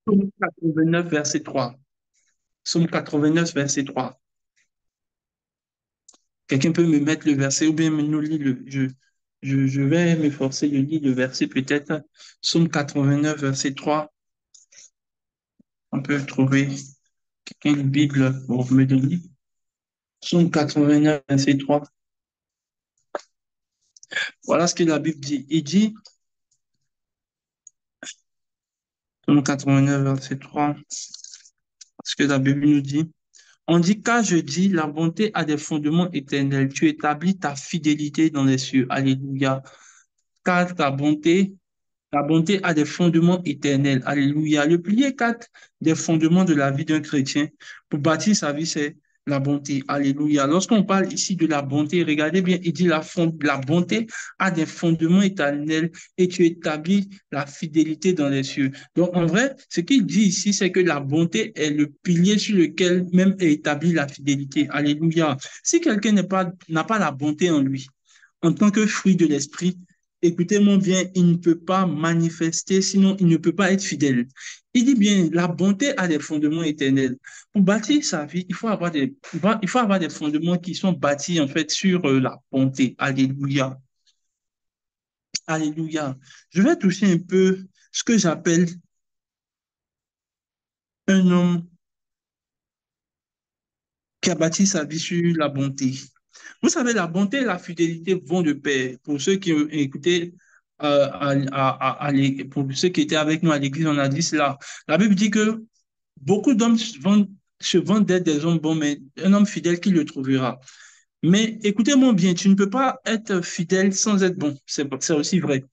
Psaume 89, verset 3. Psaume 89, verset 3. Quelqu'un peut me mettre le verset ou bien me nous lire je vais m'efforcer de lire le verset peut-être. Psaume 89, verset 3. On peut trouver quelqu'un une Bible pour me le lire. Psaume 89, verset 3. Voilà ce que la Bible dit. Il dit, Psaume 89, verset 3, ce que la Bible nous dit. On dit, car je dis, la bonté a des fondements éternels. Tu établis ta fidélité dans les cieux. Alléluia. Car ta bonté a des fondements éternels. Alléluia. Le pilier 4 des fondements de la vie d'un chrétien pour bâtir sa vie, c'est la bonté. Alléluia. Lorsqu'on parle ici de la bonté, regardez bien, il dit la bonté a des fondements éternels et tu établis la fidélité dans les cieux. Donc, en vrai, ce qu'il dit ici, c'est que la bonté est le pilier sur lequel même est établie la fidélité. Alléluia. Si quelqu'un n'a pas la bonté en lui, en tant que fruit de l'esprit, écoutez-moi bien, il ne peut pas manifester, sinon il ne peut pas être fidèle. Il dit bien, la bonté a des fondements éternels. Pour bâtir sa vie, il faut avoir des fondements qui sont bâtis en fait sur la bonté. Alléluia. Alléluia. Je vais toucher un peu ce que j'appelle un homme qui a bâti sa vie sur la bonté. Vous savez, la bonté et la fidélité vont de pair. Pour ceux qui ont écouté, pour ceux qui étaient avec nous à l'église, on a dit cela. La Bible dit que beaucoup d'hommes se vendent d'être des hommes bons, mais un homme fidèle, qui le trouvera? Mais écoutez-moi bien, tu ne peux pas être fidèle sans être bon. C'est aussi vrai.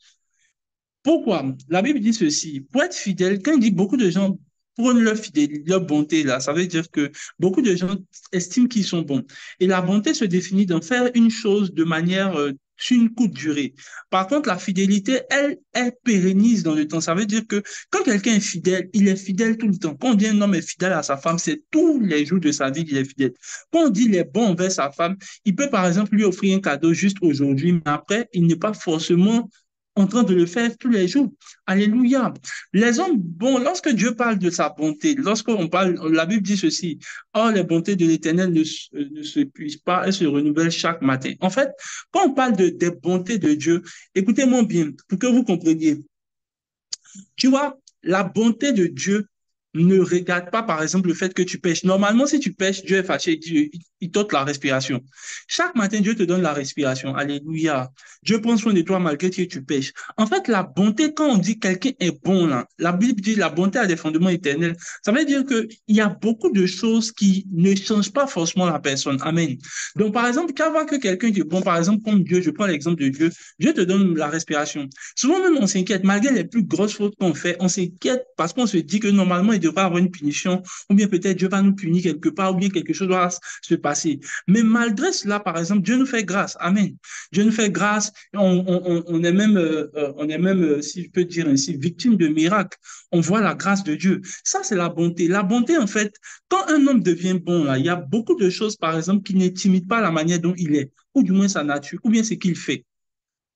Pourquoi? La Bible dit ceci. Pour être fidèle, quand il dit beaucoup de gens prônent leur fidélité, leur bonté, là, ça veut dire que beaucoup de gens estiment qu'ils sont bons. Et la bonté se définit d'en faire une chose de manière sur une courte durée. Par contre, la fidélité, elle pérennise dans le temps. Ça veut dire que quand quelqu'un est fidèle, il est fidèle tout le temps. Quand on dit un homme est fidèle à sa femme, c'est tous les jours de sa vie qu'il est fidèle. Quand on dit il est bon envers sa femme, il peut par exemple lui offrir un cadeau juste aujourd'hui, mais après, il n'est pas forcément en train de le faire tous les jours. Alléluia. Les hommes, bon, lorsque Dieu parle de sa bonté, lorsqu'on parle, la Bible dit ceci, oh, les bontés de l'Éternel ne s'épuisent pas, elles se renouvellent chaque matin. En fait, quand on parle des bontés de Dieu, écoutez-moi bien, pour que vous compreniez, tu vois, la bonté de Dieu ne regarde pas, par exemple, le fait que tu pêches. Normalement, si tu pêches, Dieu est fâché, il t'ôte la respiration. Chaque matin, Dieu te donne la respiration. Alléluia. Dieu prend soin de toi malgré que tu pêches. En fait, la bonté, quand on dit quelqu'un est bon, là, la Bible dit la bonté a des fondements éternels. Ça veut dire qu'il y a beaucoup de choses qui ne changent pas forcément la personne. Amen. Donc, par exemple, qu'avant que quelqu'un est bon, par exemple, comme Dieu, je prends l'exemple de Dieu, Dieu te donne la respiration. Souvent même, on s'inquiète, malgré les plus grosses fautes qu'on fait, on s'inquiète parce qu'on se dit que normalement, il devrait y avoir une punition, ou bien peut-être Dieu va nous punir quelque part, ou bien quelque chose va se passer. Mais malgré cela, par exemple, Dieu nous fait grâce. Amen. Dieu nous fait grâce. On est même, si je peux dire ainsi, victime de miracles. On voit la grâce de Dieu. Ça, c'est la bonté. La bonté, en fait, quand un homme devient bon, là, il y a beaucoup de choses, par exemple, qui n'intimident pas la manière dont il est, ou du moins sa nature, ou bien ce qu'il fait.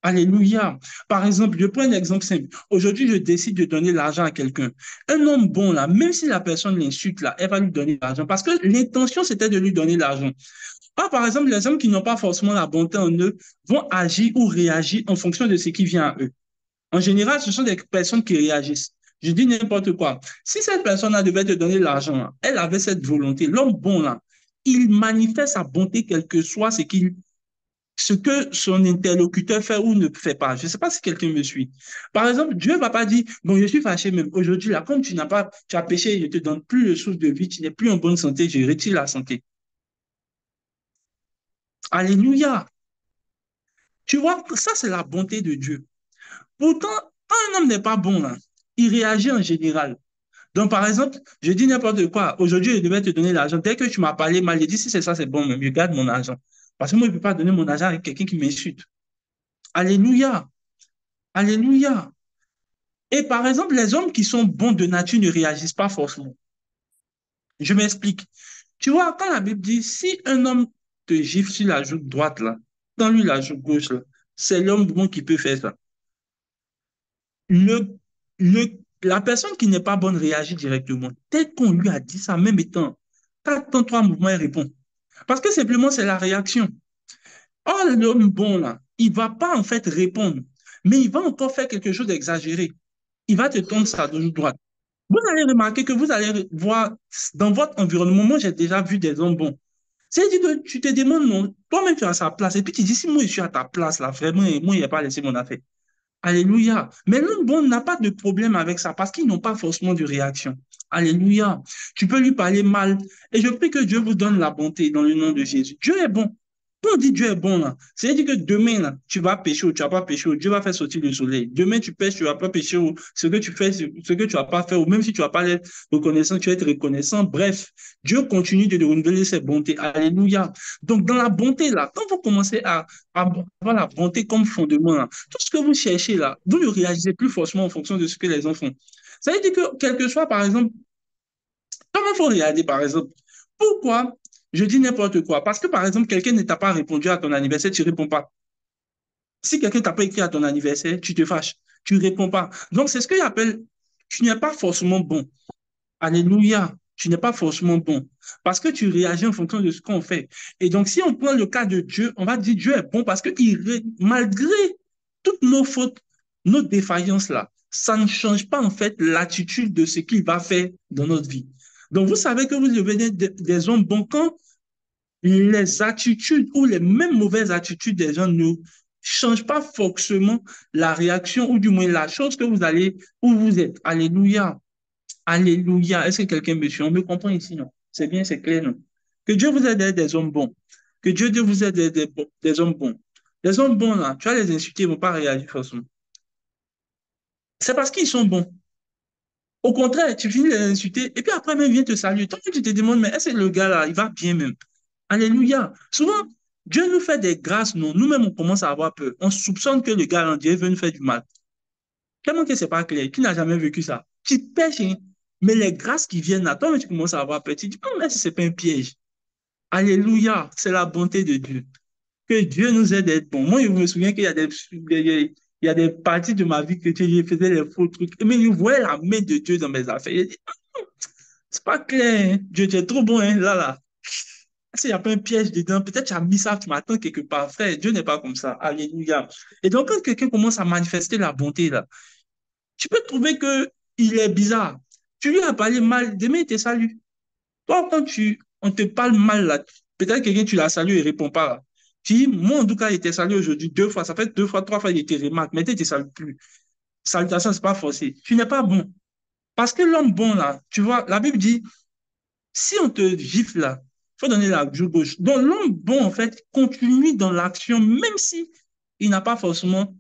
Alléluia. Par exemple, je prends un exemple simple. Aujourd'hui, je décide de donner l'argent à quelqu'un. Un homme bon, là, même si la personne l'insulte, là, elle va lui donner l'argent parce que l'intention, c'était de lui donner l'argent. Or, par exemple, les hommes qui n'ont pas forcément la bonté en eux vont agir ou réagir en fonction de ce qui vient à eux. En général, ce sont des personnes qui réagissent. Je dis n'importe quoi. Si cette personne-là devait te donner l'argent, là, elle avait cette volonté. L'homme bon, là, il manifeste sa bonté, quel que soit ce que son interlocuteur fait ou ne fait pas. Je ne sais pas si quelqu'un me suit. Par exemple, Dieu ne va pas dire, bon, je suis fâché même aujourd'hui, là, comme tu as péché, je ne te donne plus le souffle de vie, tu n'es plus en bonne santé, je retire la santé. Alléluia. Tu vois, ça, c'est la bonté de Dieu. Pourtant, quand un homme n'est pas bon, là, il réagit en général. Donc, par exemple, je dis n'importe quoi. Aujourd'hui, je devais te donner l'argent. Dès que tu m'as parlé mal, je dis, si c'est ça, c'est bon, mais je garde mon argent. Parce que moi, je ne peux pas donner mon argent à quelqu'un qui m'insulte. Alléluia. Alléluia. Et par exemple, les hommes qui sont bons de nature ne réagissent pas forcément. Je m'explique. Tu vois, quand la Bible dit, si un homme te gifle sur la joue droite, là, dans lui la joue gauche, là, c'est l'homme bon qui peut faire ça. Le, le La personne qui n'est pas bonne réagit directement. Dès qu'on lui a dit ça, même étant, t'attends trois mouvements et répond. Parce que simplement, c'est la réaction. Oh, l'homme bon, là, il va pas en fait répondre, mais il va encore faire quelque chose d'exagéré. Il va te tendre sa droite. Vous allez remarquer que vous allez voir dans votre environnement, moi j'ai déjà vu des hommes bons. C'est-à-dire que tu te demandes, non, toi-même tu es à sa place, et puis tu dis, si moi je suis à ta place, là, vraiment, et moi il n'a pas laissé mon affaire. Alléluia. Mais l'homme bon n'a pas de problème avec ça parce qu'ils n'ont pas forcément de réaction. Alléluia. Tu peux lui parler mal. Et je prie que Dieu vous donne la bonté dans le nom de Jésus. Dieu est bon. Quand on dit Dieu est bon, là, c'est-à-dire que demain, là, tu vas pécher ou tu vas pas pécher, ou Dieu va faire sortir le soleil. Demain, tu pêches, tu vas pas pécher, ou ce que tu fais, ce que tu vas pas faire, ou même si tu vas pas être reconnaissant, tu vas être reconnaissant. Bref, Dieu continue de renouveler ses bontés. Alléluia. Donc, dans la bonté, là, quand vous commencez à avoir la bonté comme fondement, là, tout ce que vous cherchez, là, vous ne réagissez plus forcément en fonction de ce que les gens font. Ça veut dire que, quel que soit, par exemple, comment il faut regarder, par exemple, pourquoi je dis n'importe quoi? Parce que, par exemple, quelqu'un ne t'a pas répondu à ton anniversaire, tu ne réponds pas. Si quelqu'un t'a pas écrit à ton anniversaire, tu te fâches, tu ne réponds pas. Donc, c'est ce qu'il appelle, tu n'es pas forcément bon. Alléluia. Tu n'es pas forcément bon parce que tu réagis en fonction de ce qu'on fait. Et donc, si on prend le cas de Dieu, on va dire Dieu est bon parce que malgré toutes nos fautes, nos défaillances là, ça ne change pas en fait l'attitude de ce qu'il va faire dans notre vie. Donc, vous savez que vous devenez des hommes bons quand les attitudes ou les mêmes mauvaises attitudes des gens ne changent pas forcément la réaction ou du moins la chose que vous allez, où vous êtes. Alléluia. Alléluia. Est-ce que quelqu'un me suit? On me comprend ici, non? C'est bien, c'est clair, non? Que Dieu vous aide des hommes bons. Que Dieu vous aide des hommes bons. Les hommes bons, là, tu vas les insulter, ils ne vont pas réagir forcément. C'est parce qu'ils sont bons. Au contraire, tu finis de les insulter et puis après, même, vient te saluer. Toi, tu te demandes, mais est-ce que le gars, là, il va bien même? Alléluia. Souvent, Dieu nous fait des grâces, non? Nous-mêmes, on commence à avoir peur. On soupçonne que le gars, là, Dieu veut nous faire du mal. Tellement que c'est pas clair. Qui n'a jamais vécu ça? Tu pêches, hein? Mais les grâces qui viennent à toi, mais tu commences à avoir peur. Tu dis, oh, mais c'est pas un piège. Alléluia. C'est la bonté de Dieu. Que Dieu nous aide à être bon. Moi, je me souviens qu'il y a il y a des parties de ma vie que je faisais les faux trucs. Mais je voyais la main de Dieu dans mes affaires. Je dis, c'est pas clair, hein. Dieu, tu es trop bon, hein, là, là. S'il n'y a pas un piège dedans, peut-être tu as mis ça, tu m'attends quelque part. Frère, Dieu n'est pas comme ça. Alléluia. Et donc, quand quelqu'un commence à manifester la bonté, là, tu peux trouver que il est bizarre. Tu lui as parlé mal, demain il te salue. Toi, quand on te parle mal, là, peut-être quelqu'un, tu l'as salué, il ne répond pas. Là. Tu dis, moi, en tout cas, il t'a salué aujourd'hui deux fois. Ça fait deux fois, trois fois, il te remarque. Mais il ne te salue plus. Salutation, ce n'est pas forcé. Tu n'es pas bon. Parce que l'homme bon, là, tu vois, la Bible dit, si on te gifle, là, il faut donner la joue gauche. Donc, l'homme bon, en fait, continue dans l'action, même si il n'a pas forcément,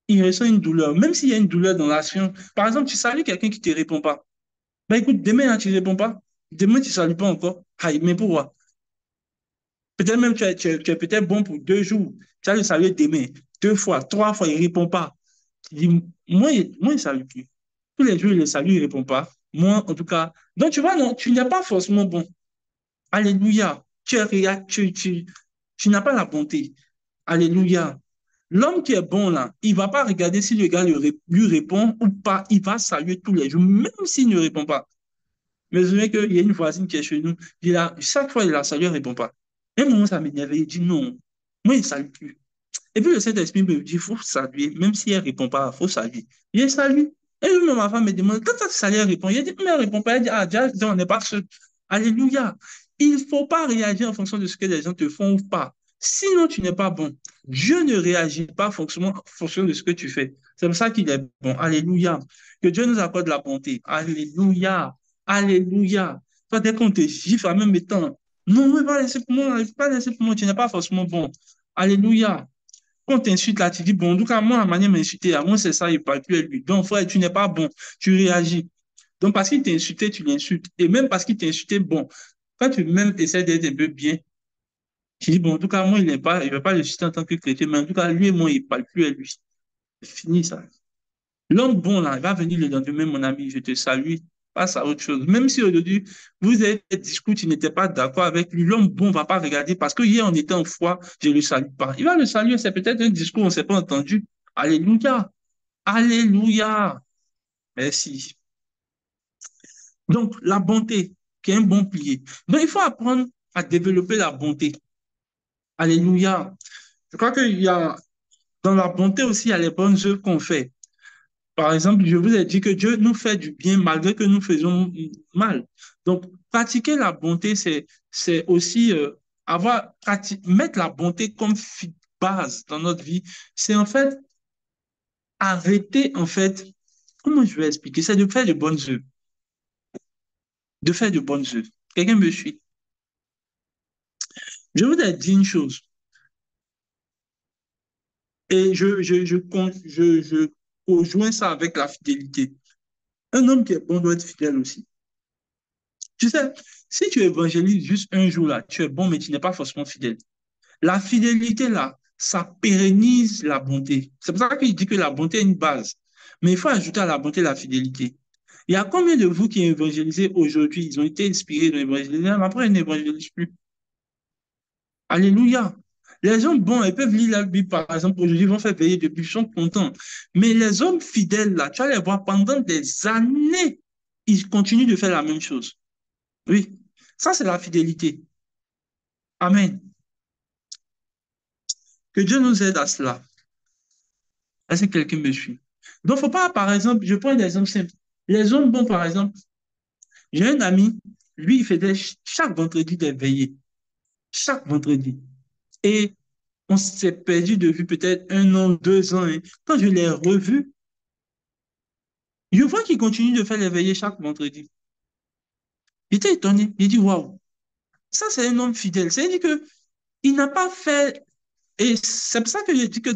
il ressent une douleur. Même s'il y a une douleur dans l'action. Par exemple, tu salues quelqu'un qui ne te répond pas. Ben écoute, demain, hein, tu ne réponds pas. Demain, tu ne salues pas encore. Aïe, mais pourquoi? Peut-être même tu es peut-être bon pour deux jours. Tu as le saluer demain. Deux fois, trois fois, il ne répond pas. Tu dis, moi, il ne salue plus. Tous les jours, il le salue, il ne répond pas. Moi, en tout cas. Donc, tu vois, non, tu n'es pas forcément bon. Alléluia. Tu n'as pas la bonté. Alléluia. L'homme qui est bon, là, il ne va pas regarder si le gars lui répond ou pas. Il va saluer tous les jours, même s'il ne répond pas. Mais je me souviens qu'il y a une voisine qui est chez nous. Chaque fois, il la salue, elle ne répond pas. Et un moment, ça m'énervait. Il dit non, moi, il ne salue plus. Et puis, le Saint-Esprit me dit, il faut saluer, même si elle ne répond pas, il faut saluer. Je salue. Et lui, ma femme me demande, quand ça salue, elle répond. Il dit, mais elle ne répond pas. Elle dit, ah, déjà, on n'est pas seul. Alléluia. Il ne faut pas réagir en fonction de ce que les gens te font ou pas. Sinon, tu n'es pas bon. Dieu ne réagit pas en fonction de ce que tu fais. C'est pour ça qu'il est bon. Alléluia. Que Dieu nous accorde la bonté. Alléluia. Alléluia. Toi, dès qu'on te gifle en même temps, non, ne pas laisser pour moi, ne pas laisser pour moi, tu n'es pas forcément bon. Alléluia. Quand on t'insulte là, tu dis, bon, en tout cas, moi, la manière de m'insulter, à moi, c'est ça, il ne parle plus à lui. Donc, frère, tu n'es pas bon, tu réagis. Donc, parce qu'il t'a insulté, tu l'insultes. Et même parce qu'il t'a insulté, bon, quand tu même essaies d'être un peu bien, tu dis, bon, en tout cas, moi, il ne va pas le citer en tant que chrétien, mais en tout cas, lui et moi, il ne parle plus à lui. C'est fini, ça. L'homme bon, là, il va venir le lendemain, mon ami, je te salue, passe à autre chose. Même si aujourd'hui, vous avez des discours, tu n'étais pas d'accord avec lui, l'homme bon ne va pas regarder parce que hier, on était en foi, je ne le salue pas. Il va le saluer, c'est peut-être un discours, on ne s'est pas entendu. Alléluia. Alléluia. Merci. Donc, la bonté, qui est un bon pilier. Donc, il faut apprendre à développer la bonté. Alléluia. Je crois qu'il y a, dans la bonté aussi, il y a les bonnes œuvres qu'on fait. Par exemple, je vous ai dit que Dieu nous fait du bien malgré que nous faisons mal. Donc, pratiquer la bonté, c'est aussi mettre la bonté comme base dans notre vie. C'est en fait arrêter, en fait, comment je vais expliquer? C'est de faire de bonnes œuvres. De faire de bonnes œuvres. Quelqu'un me suit. Je vous ai dit une chose, et je rejoins ça avec la fidélité. Un homme qui est bon doit être fidèle aussi. Tu sais, si tu évangélises juste un jour là, tu es bon, mais tu n'es pas forcément fidèle. La fidélité là, ça pérennise la bonté. C'est pour ça qu'il dit que la bonté est une base. Mais il faut ajouter à la bonté la fidélité. Il y a combien de vous qui évangélisez aujourd'hui? Ils ont été inspirés d'évangéliser, mais après, ils n'évangélisent plus. Alléluia. Les hommes bons, ils peuvent lire la Bible, par exemple, aujourd'hui, ils vont faire veiller depuis, ils sont contents. Mais les hommes fidèles, là, tu vas les voir pendant des années, ils continuent de faire la même chose. Oui, ça, c'est la fidélité. Amen. Que Dieu nous aide à cela. Est-ce que quelqu'un me suit? Donc, faut pas, par exemple, je prends des exemples simples. Les hommes bons, par exemple, j'ai un ami, lui, il faisait chaque vendredi des veillées. Chaque vendredi. Et on s'est perdu de vue peut-être 1 an, 2 ans, hein. Quand je l'ai revu, je vois qu'il continue de faire les veillées chaque vendredi. J'étais étonné. J'ai dit, waouh, ça, c'est un homme fidèle. C'est-à-dire que il n'a pas fait. Et c'est pour ça que je dis que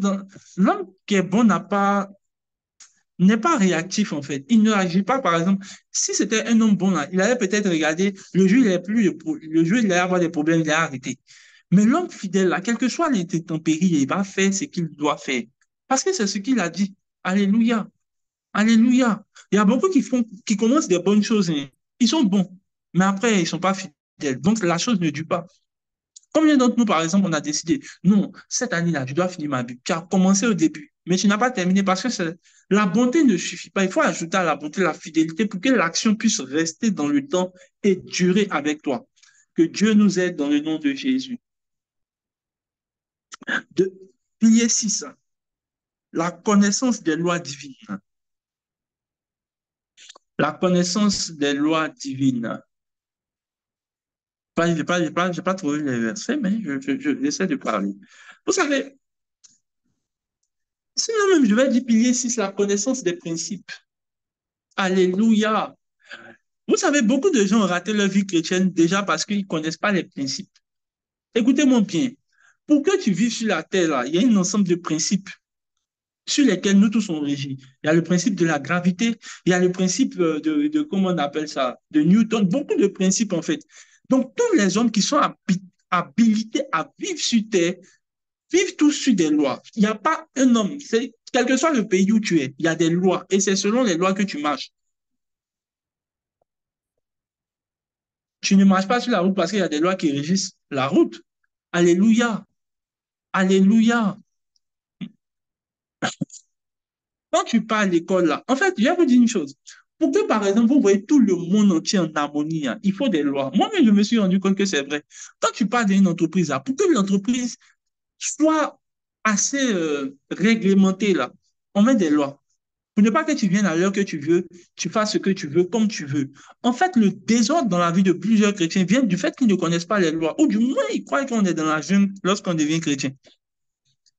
l'homme qui est bon n'est pas réactif, en fait. Il ne réagit pas, par exemple, si c'était un homme bon, là, il allait peut-être regarder, le jour, il n'avait plus le jour, il allait avoir des problèmes, il allait arrêter. Mais l'homme fidèle, là, quel que soit les intempéries, il va faire ce qu'il doit faire. Parce que c'est ce qu'il a dit. Alléluia. Alléluia. Il y a beaucoup qui commencent des bonnes choses, hein. Ils sont bons, mais après, ils ne sont pas fidèles. Donc, la chose ne dure pas. Combien d'entre nous, par exemple, on a décidé, non, cette année-là, je dois finir ma Bible. Tu as commencé au début, mais tu n'as pas terminé parce que la bonté ne suffit pas. Il faut ajouter à la bonté la fidélité pour que l'action puisse rester dans le temps et durer avec toi. Que Dieu nous aide dans le nom de Jésus. De, pilier 6, la connaissance des lois divines. La connaissance des lois divines. Je n'ai pas trouvé les versets, mais j'essaie de parler. Vous savez, sinon même, je vais dire pilier 6, la connaissance des principes. Alléluia. Vous savez, beaucoup de gens ont raté leur vie chrétienne déjà parce qu'ils ne connaissent pas les principes. Écoutez-moi bien. Pour que tu vives sur la terre, là, il y a un ensemble de principes sur lesquels nous tous sommes régis. Il y a le principe de la gravité, il y a le principe comment on appelle ça, de Newton, beaucoup de principes en fait. Donc, tous les hommes qui sont habilités à vivre sur terre vivent tous sur des lois. Il n'y a pas un homme, quel que soit le pays où tu es, il y a des lois et c'est selon les lois que tu marches. Tu ne marches pas sur la route parce qu'il y a des lois qui régissent la route. Alléluia. Alléluia. Quand tu pars à l'école, là, en fait, je vais vous dire une chose. Pour que, par exemple, vous voyez tout le monde entier en harmonie, hein, il faut des lois. Moi-même, je me suis rendu compte que c'est vrai. Quand tu pars d'une entreprise, là, pour que l'entreprise soit assez réglementée, là, on met des lois. Pour ne pas que tu viennes à l'heure que tu veux, tu fasses ce que tu veux, comme tu veux. En fait, le désordre dans la vie de plusieurs chrétiens vient du fait qu'ils ne connaissent pas les lois, ou du moins ils croient qu'on est dans la jungle lorsqu'on devient chrétien.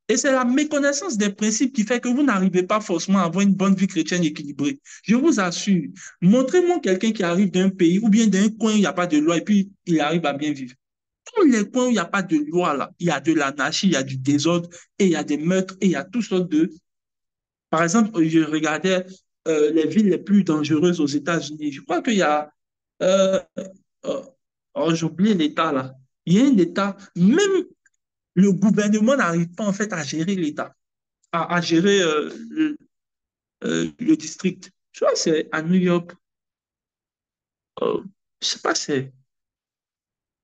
Et c'est la méconnaissance des principes qui fait que vous n'arrivez pas forcément à avoir une bonne vie chrétienne équilibrée. Je vous assure, montrez-moi quelqu'un qui arrive d'un pays ou bien d'un coin où il n'y a pas de loi et puis il arrive à bien vivre. Tous les coins où il n'y a pas de loi, là, il y a de l'anarchie, il y a du désordre et il y a des meurtres et il y a toutes sortes de. Par exemple, je regardais les villes les plus dangereuses aux États-Unis. Je crois qu'il y a. Euh, euh, oh, j'ai oublié l'État là. Il y a un État, même le gouvernement n'arrive pas en fait à gérer l'État, à gérer le district. Je crois que c'est à New York. Je ne sais pas, c'est.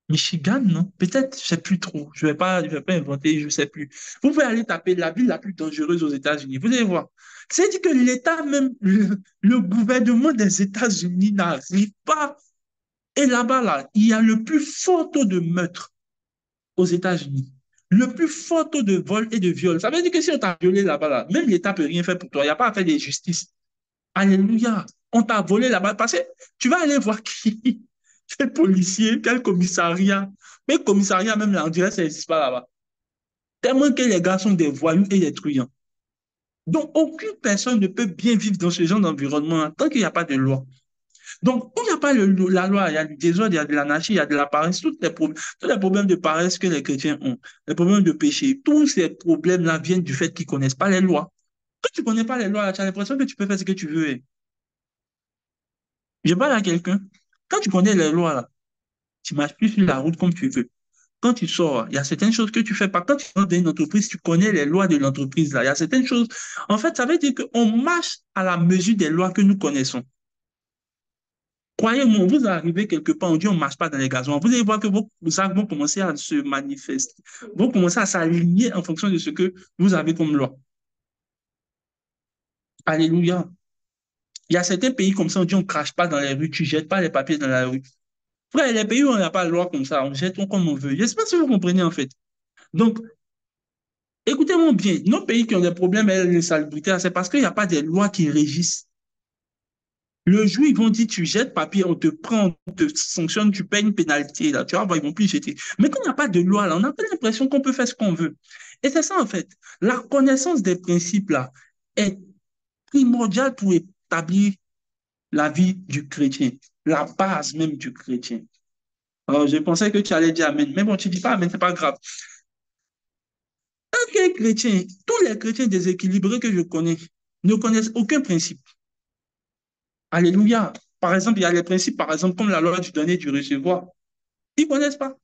Michigan, non? Peut-être, je sais plus trop. Je vais pas inventer, je sais plus. Vous pouvez aller taper la ville la plus dangereuse aux États-Unis. Vous allez voir. C'est-à-dire que l'État même, le gouvernement des États-Unis n'arrive pas. Et là-bas, là, il y a le plus fort taux de meurtre aux États-Unis. Le plus fort taux de vol et de viol. Ça veut dire que si on t'a violé là-bas, là, même l'État peut rien faire pour toi. Il n'y a pas à faire de justice. Alléluia. On t'a volé là-bas. Parce que tu vas aller voir qui, quel policier, quel commissariat. Mais commissariat, même là, on dirait que ça n'existe pas là-bas. Tellement que les gars sont des voyous et des truands. Donc, aucune personne ne peut bien vivre dans ce genre d'environnement tant qu'il n'y a pas de loi. Donc, où il n'y a pas la loi, il y a du désordre, il y a de l'anarchie, il y a de la paresse, tous les problèmes de paresse que les chrétiens ont, les problèmes de péché, tous ces problèmes-là viennent du fait qu'ils ne connaissent pas les lois. Quand tu ne connais pas les lois, tu as l'impression que tu peux faire ce que tu veux. Je parle à quelqu'un. Quand tu connais les lois, là, tu ne marches plus sur la route comme tu veux. Quand tu sors, il y a certaines choses que tu fais pas. Quand tu rentres dans une entreprise, tu connais les lois de l'entreprise, là. Il y a certaines choses. En fait, ça veut dire qu'on marche à la mesure des lois que nous connaissons. Croyez-moi, vous arrivez quelque part, on dit on ne marche pas dans les gazons. Vous allez voir que vos actes vont commencer à se manifester, vont commencer à s'aligner en fonction de ce que vous avez comme loi. Alléluia. Il y a certains pays comme ça, on dit on ne crache pas dans les rues, tu ne jettes pas les papiers dans la rue. Frère, les pays où on n'a pas de loi comme ça, on jette comme on veut. Je ne sais pas si vous comprenez en fait. Donc, écoutez-moi bien, nos pays qui ont des problèmes avec l'insalubrité, c'est parce qu'il n'y a pas de lois qui régissent. Le jour, ils vont dire, tu jettes papier, on te prend, on te sanctionne, tu payes une pénalité, là, tu vois, ils vont plus jeter. Mais quand il n'y a pas de loi, là, on a pas l'impression qu'on peut faire ce qu'on veut. Et c'est ça, en fait. La connaissance des principes, là, est primordiale pour établir la vie du chrétien, la base même du chrétien. Alors, je pensais que tu allais dire Amen. Mais bon, tu dis pas Amen, c'est pas grave. Un chrétien, tous les chrétiens déséquilibrés que je connais ne connaissent aucun principe. Alléluia. Par exemple, il y a les principes, par exemple, comme la loi du donner et du recevoir. Ils ne connaissent pas.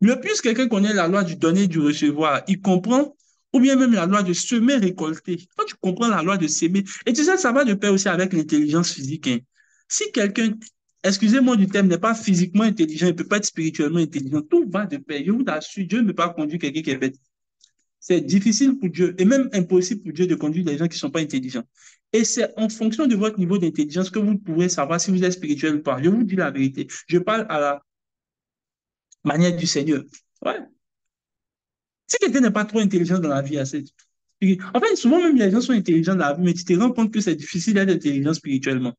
Le plus quelqu'un connaît la loi du donner et du recevoir, il comprend, ou bien même la loi de semer, récolter. Quand tu comprends la loi de semer, et tu sais, ça va de pair aussi avec l'intelligence physique. Hein. Si quelqu'un, excusez-moi du terme, n'est pas physiquement intelligent, il ne peut pas être spirituellement intelligent, tout va de pair. Je vous assure, Dieu ne peut pas conduire quelqu'un qui est bête. C'est difficile pour Dieu et même impossible pour Dieu de conduire les gens qui ne sont pas intelligents. Et c'est en fonction de votre niveau d'intelligence que vous pourrez savoir si vous êtes spirituel ou pas. Je vous dis la vérité. Je parle à la manière du Seigneur. Ouais. Si quelqu'un n'est pas trop intelligent dans la vie, en fait, souvent même les gens sont intelligents dans la vie, mais tu te rends compte que c'est difficile d'être intelligent spirituellement.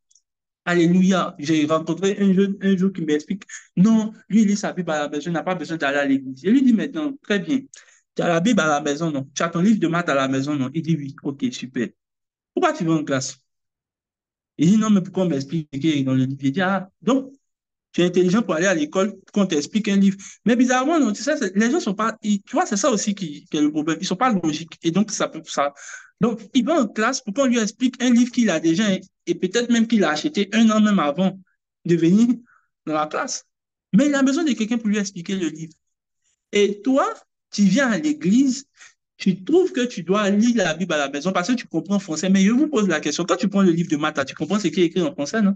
Alléluia. J'ai rencontré un jeune un jour qui m'explique, non, lui, il lit sa Bible à la maison, il n'a pas besoin d'aller à l'église. Je lui dis maintenant, très bien, tu as la Bible à la maison, non? Tu as ton livre de maths à la maison, non? Il dit oui, ok, super. Pourquoi tu vas en classe? Il dit non, mais pourquoi on m'explique dans le livre? Il dit, ah, donc, tu es intelligent pour aller à l'école, pour qu'on t'explique un livre. Mais bizarrement, non, tu sais, les gens sont pas, tu vois, c'est ça aussi qui est le problème. Ils sont pas logiques. Et donc, ça. Donc, il va en classe pour qu'on lui explique un livre qu'il a déjà, et peut-être même qu'il a acheté un an même avant de venir dans la classe. Mais il a besoin de quelqu'un pour lui expliquer le livre. Et toi, tu viens à l'église, tu trouves que tu dois lire la Bible à la maison parce que tu comprends français. Mais je vous pose la question, quand tu prends le livre de maths, tu comprends ce qui est écrit en français, non?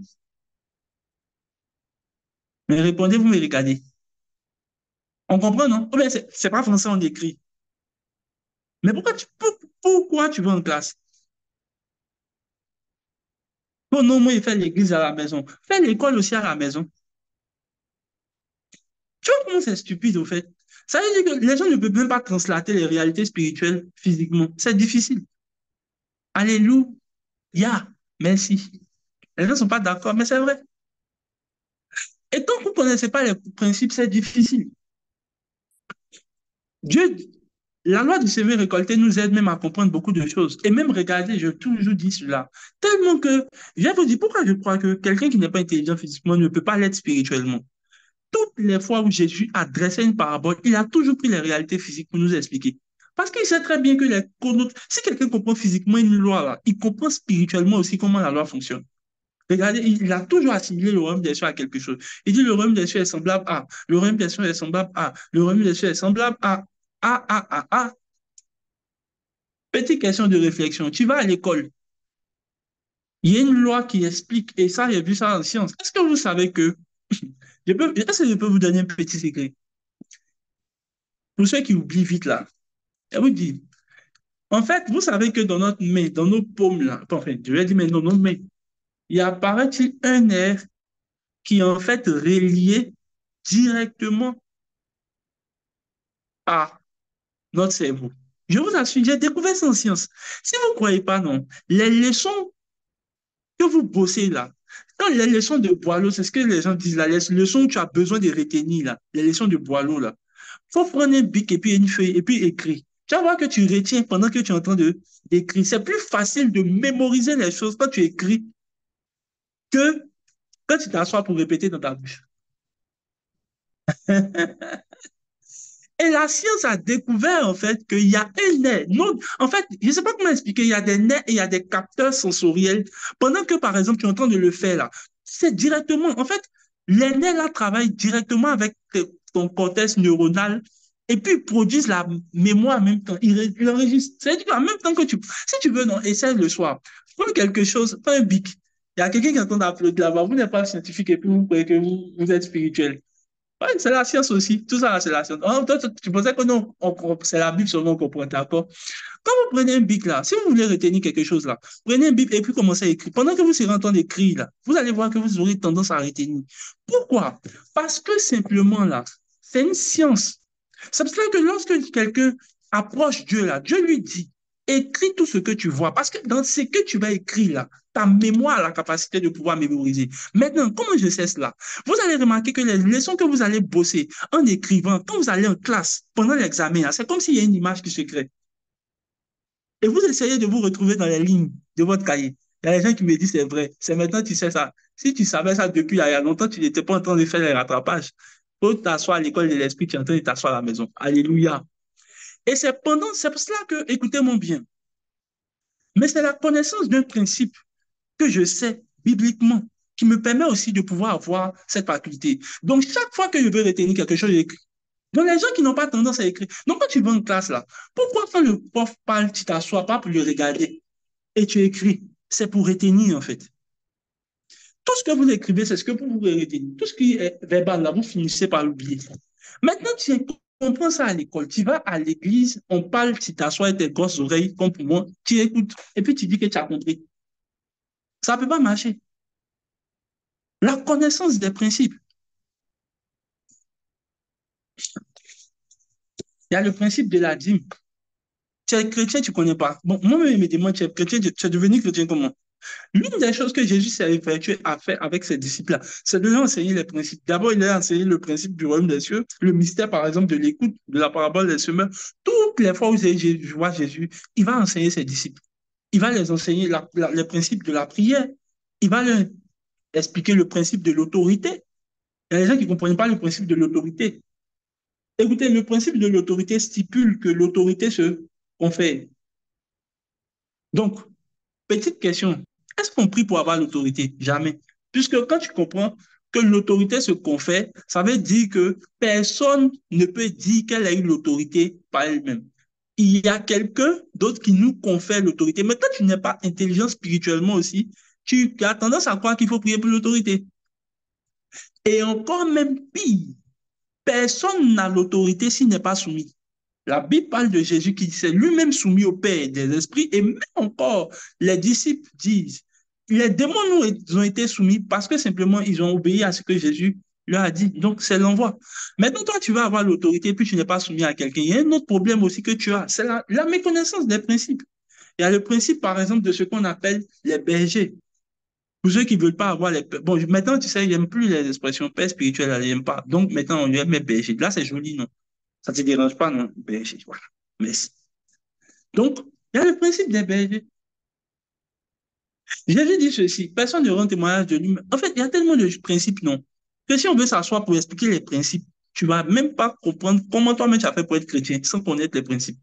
Mais répondez, vous me regardez. On comprend, non? Ou bien c'est pas français, on écrit. Mais pourquoi tu vas en classe? Oh non, moi, il fait l'église à la maison. Fais l'école aussi à la maison. Tu vois comment c'est stupide, au fait? Ça veut dire que les gens ne peuvent même pas translater les réalités spirituelles physiquement. C'est difficile. Alléluia. Merci. Les gens ne sont pas d'accord, mais c'est vrai. Et tant que vous ne connaissez pas les principes, c'est difficile. Dieu, la loi du semer récolté nous aide même à comprendre beaucoup de choses. Et même, regardez, je toujours dis cela. Tellement que, je vais vous dire pourquoi je crois que quelqu'un qui n'est pas intelligent physiquement ne peut pas l'être spirituellement. Toutes les fois où Jésus adressait une parabole, il a toujours pris les réalités physiques pour nous expliquer. Parce qu'il sait très bien que si quelqu'un comprend physiquement une loi, là, il comprend spirituellement aussi comment la loi fonctionne. Regardez, il a toujours assimilé le royaume des cieux à quelque chose. Il dit le royaume des cieux est semblable à, le royaume des cieux est semblable à, le royaume des cieux est semblable à. Petite question de réflexion. Tu vas à l'école, il y a une loi qui explique, et ça, j'ai vu ça en science. Est-ce que vous savez que Est-ce que je peux vous donner un petit secret? Pour ceux qui oublient vite là, je vous dis, en fait, vous savez que dans notre main, dans nos paumes là, enfin, je vais dire, mais dans nos mains, il apparaît-il un nerf qui est en fait relié directement à notre cerveau. Je vous assure, j'ai découvert ça en science. Si vous ne croyez pas, non, les leçons que vous bossez là, dans les leçons de Boileau, c'est ce que les gens disent là, les leçons où tu as besoin de retenir là, les leçons de Boileau là, il faut prendre un bic et puis une feuille et puis écrire. Tu vas voir que tu retiens pendant que tu es en train d'écrire. C'est plus facile de mémoriser les choses quand tu écris que quand tu t'assois pour répéter dans ta bouche. Et la science a découvert en fait qu'il y a un nerf. Non, en fait, je ne sais pas comment expliquer, il y a des nerfs et il y a des capteurs sensoriels. Pendant que, par exemple, tu es en train de le faire là, c'est directement, en fait, les nerfs là travaillent directement avec ton cortex neuronal et puis ils produisent la mémoire en même temps. Ils enregistrent. C'est-à-dire qu'en même temps que si tu veux, non, essaie le soir. Prends quelque chose, prends un bic. Il y a quelqu'un qui est en train d'applaudir là-bas. Vous n'êtes pas scientifique et puis vous croyez que vous êtes spirituel. Ouais, c'est la science aussi. Tout ça, c'est la science. Oh, toi, tu pensais que non, c'est la Bible seulement qu'on prend, d'accord? Quand vous prenez un bic là, si vous voulez retenir quelque chose là, prenez un bic et puis commencez à écrire. Pendant que vous serez en train d'écrire là, vous allez voir que vous aurez tendance à retenir. Pourquoi? Parce que simplement là, c'est une science. C'est pour ça que lorsque quelqu'un approche Dieu là, Dieu lui dit, écris tout ce que tu vois. Parce que dans ce que tu vas écrire là, ta mémoire a la capacité de pouvoir mémoriser. Maintenant, comment je sais cela? Vous allez remarquer que les leçons que vous allez bosser en écrivant, quand vous allez en classe, pendant l'examen, c'est comme s'il y a une image qui se crée. Et vous essayez de vous retrouver dans les lignes de votre cahier. Il y a des gens qui me disent c'est vrai. C'est maintenant que tu sais ça. Si tu savais ça depuis il y a longtemps, tu n'étais pas en train de faire les rattrapages. Il faut t'asseoir à l'école de l'esprit, tu es en train de t'asseoir à la maison. Alléluia. Et c'est pour cela que, écoutez-moi bien, mais c'est la connaissance d'un principe que je sais bibliquement qui me permet aussi de pouvoir avoir cette faculté. Donc, chaque fois que je veux retenir quelque chose, j'écris. Donc, les gens qui n'ont pas tendance à écrire. Donc, quand tu vas en classe, là, pourquoi quand le prof parle, tu t'assois pas pour le regarder et tu écris? C'est pour retenir, en fait. Tout ce que vous écrivez, c'est ce que vous pouvez retenir. Tout ce qui est verbal, là, vous finissez par l'oublier. Maintenant, tu comprends ça à l'école. Tu vas à l'église, on parle, tu t'assois avec tes grosses oreilles, comme pour moi, tu écoutes, et puis tu dis que tu as compris. Ça ne peut pas marcher. La connaissance des principes. Il y a le principe de la dîme. Tu es chrétien, tu ne connais pas. Bon, moi-même, me demande, tu es chrétien, tu es devenu chrétien comment? L'une des choses que Jésus s'est effectué à faire avec ses disciples-là, c'est de leur enseigner les principes. D'abord, il leur a enseigné le principe du royaume des cieux, le mystère, par exemple, de l'écoute, de la parabole des semeurs. Toutes les fois où je vois Jésus, il va enseigner ses disciples. Il va les enseigner les principes de la prière. Il va leur expliquer le principe de l'autorité. Il y a des gens qui ne comprennent pas le principe de l'autorité. Écoutez, le principe de l'autorité stipule que l'autorité se confère. Donc, petite question, est-ce qu'on prie pour avoir l'autorité? Jamais. Puisque quand tu comprends que l'autorité se confère, ça veut dire que personne ne peut dire qu'elle a eu l'autorité par elle-même. Il y a quelqu'un d'autre qui nous confère l'autorité. Mais quand tu n'es pas intelligent spirituellement aussi, tu as tendance à croire qu'il faut prier pour l'autorité. Et encore même pire, personne n'a l'autorité s'il n'est pas soumis. La Bible parle de Jésus qui s'est lui-même soumis au Père des esprits et même encore les disciples disent, les démons nous ont été soumis parce que simplement ils ont obéi à ce que Jésus leur a dit. Donc c'est l'envoi. Maintenant, toi, tu vas avoir l'autorité puis tu n'es pas soumis à quelqu'un. Il y a un autre problème aussi que tu as, c'est la méconnaissance des principes. Il y a le principe, par exemple, de ce qu'on appelle les bergers. Pour ceux qui ne veulent pas avoir les... Bon, maintenant, tu sais, ils n'aiment plus les expressions père spirituel, ils n'aiment pas. Donc maintenant, on lui met berger. Là, c'est joli, non? Ça ne te dérange pas, non? Berger, voilà. Merci. Donc, il y a le principe des bergers. Jésus dit ceci, personne ne rend témoignage de lui. En fait, il y a tellement de principes, non, que si on veut s'asseoir pour expliquer les principes, tu ne vas même pas comprendre comment toi-même tu as fait pour être chrétien sans connaître les principes.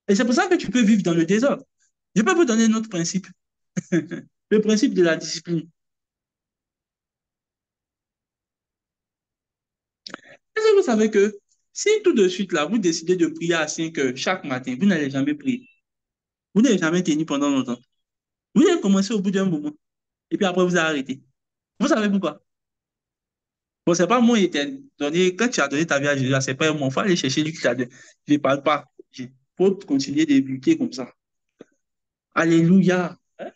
Et c'est pour ça que tu peux vivre dans le désordre. Je peux vous donner un autre principe, le principe de la discipline. Est-ce que vous savez que si tout de suite, là, vous décidez de prier à 5 heures chaque matin, vous n'allez jamais prier. Vous n'allez jamais tenir pendant longtemps. Vous allez commencer au bout d'un moment. Et puis après, vous arrêtez. Vous savez pourquoi? Bon, c'est pas moi qui t'ai donné, quand tu as donné ta vie à Jésus, c'est pas moi, il faut aller chercher lui qui t'a donné. Je ne parle pas. Il faut continuer de lutter comme ça. Alléluia. Hein?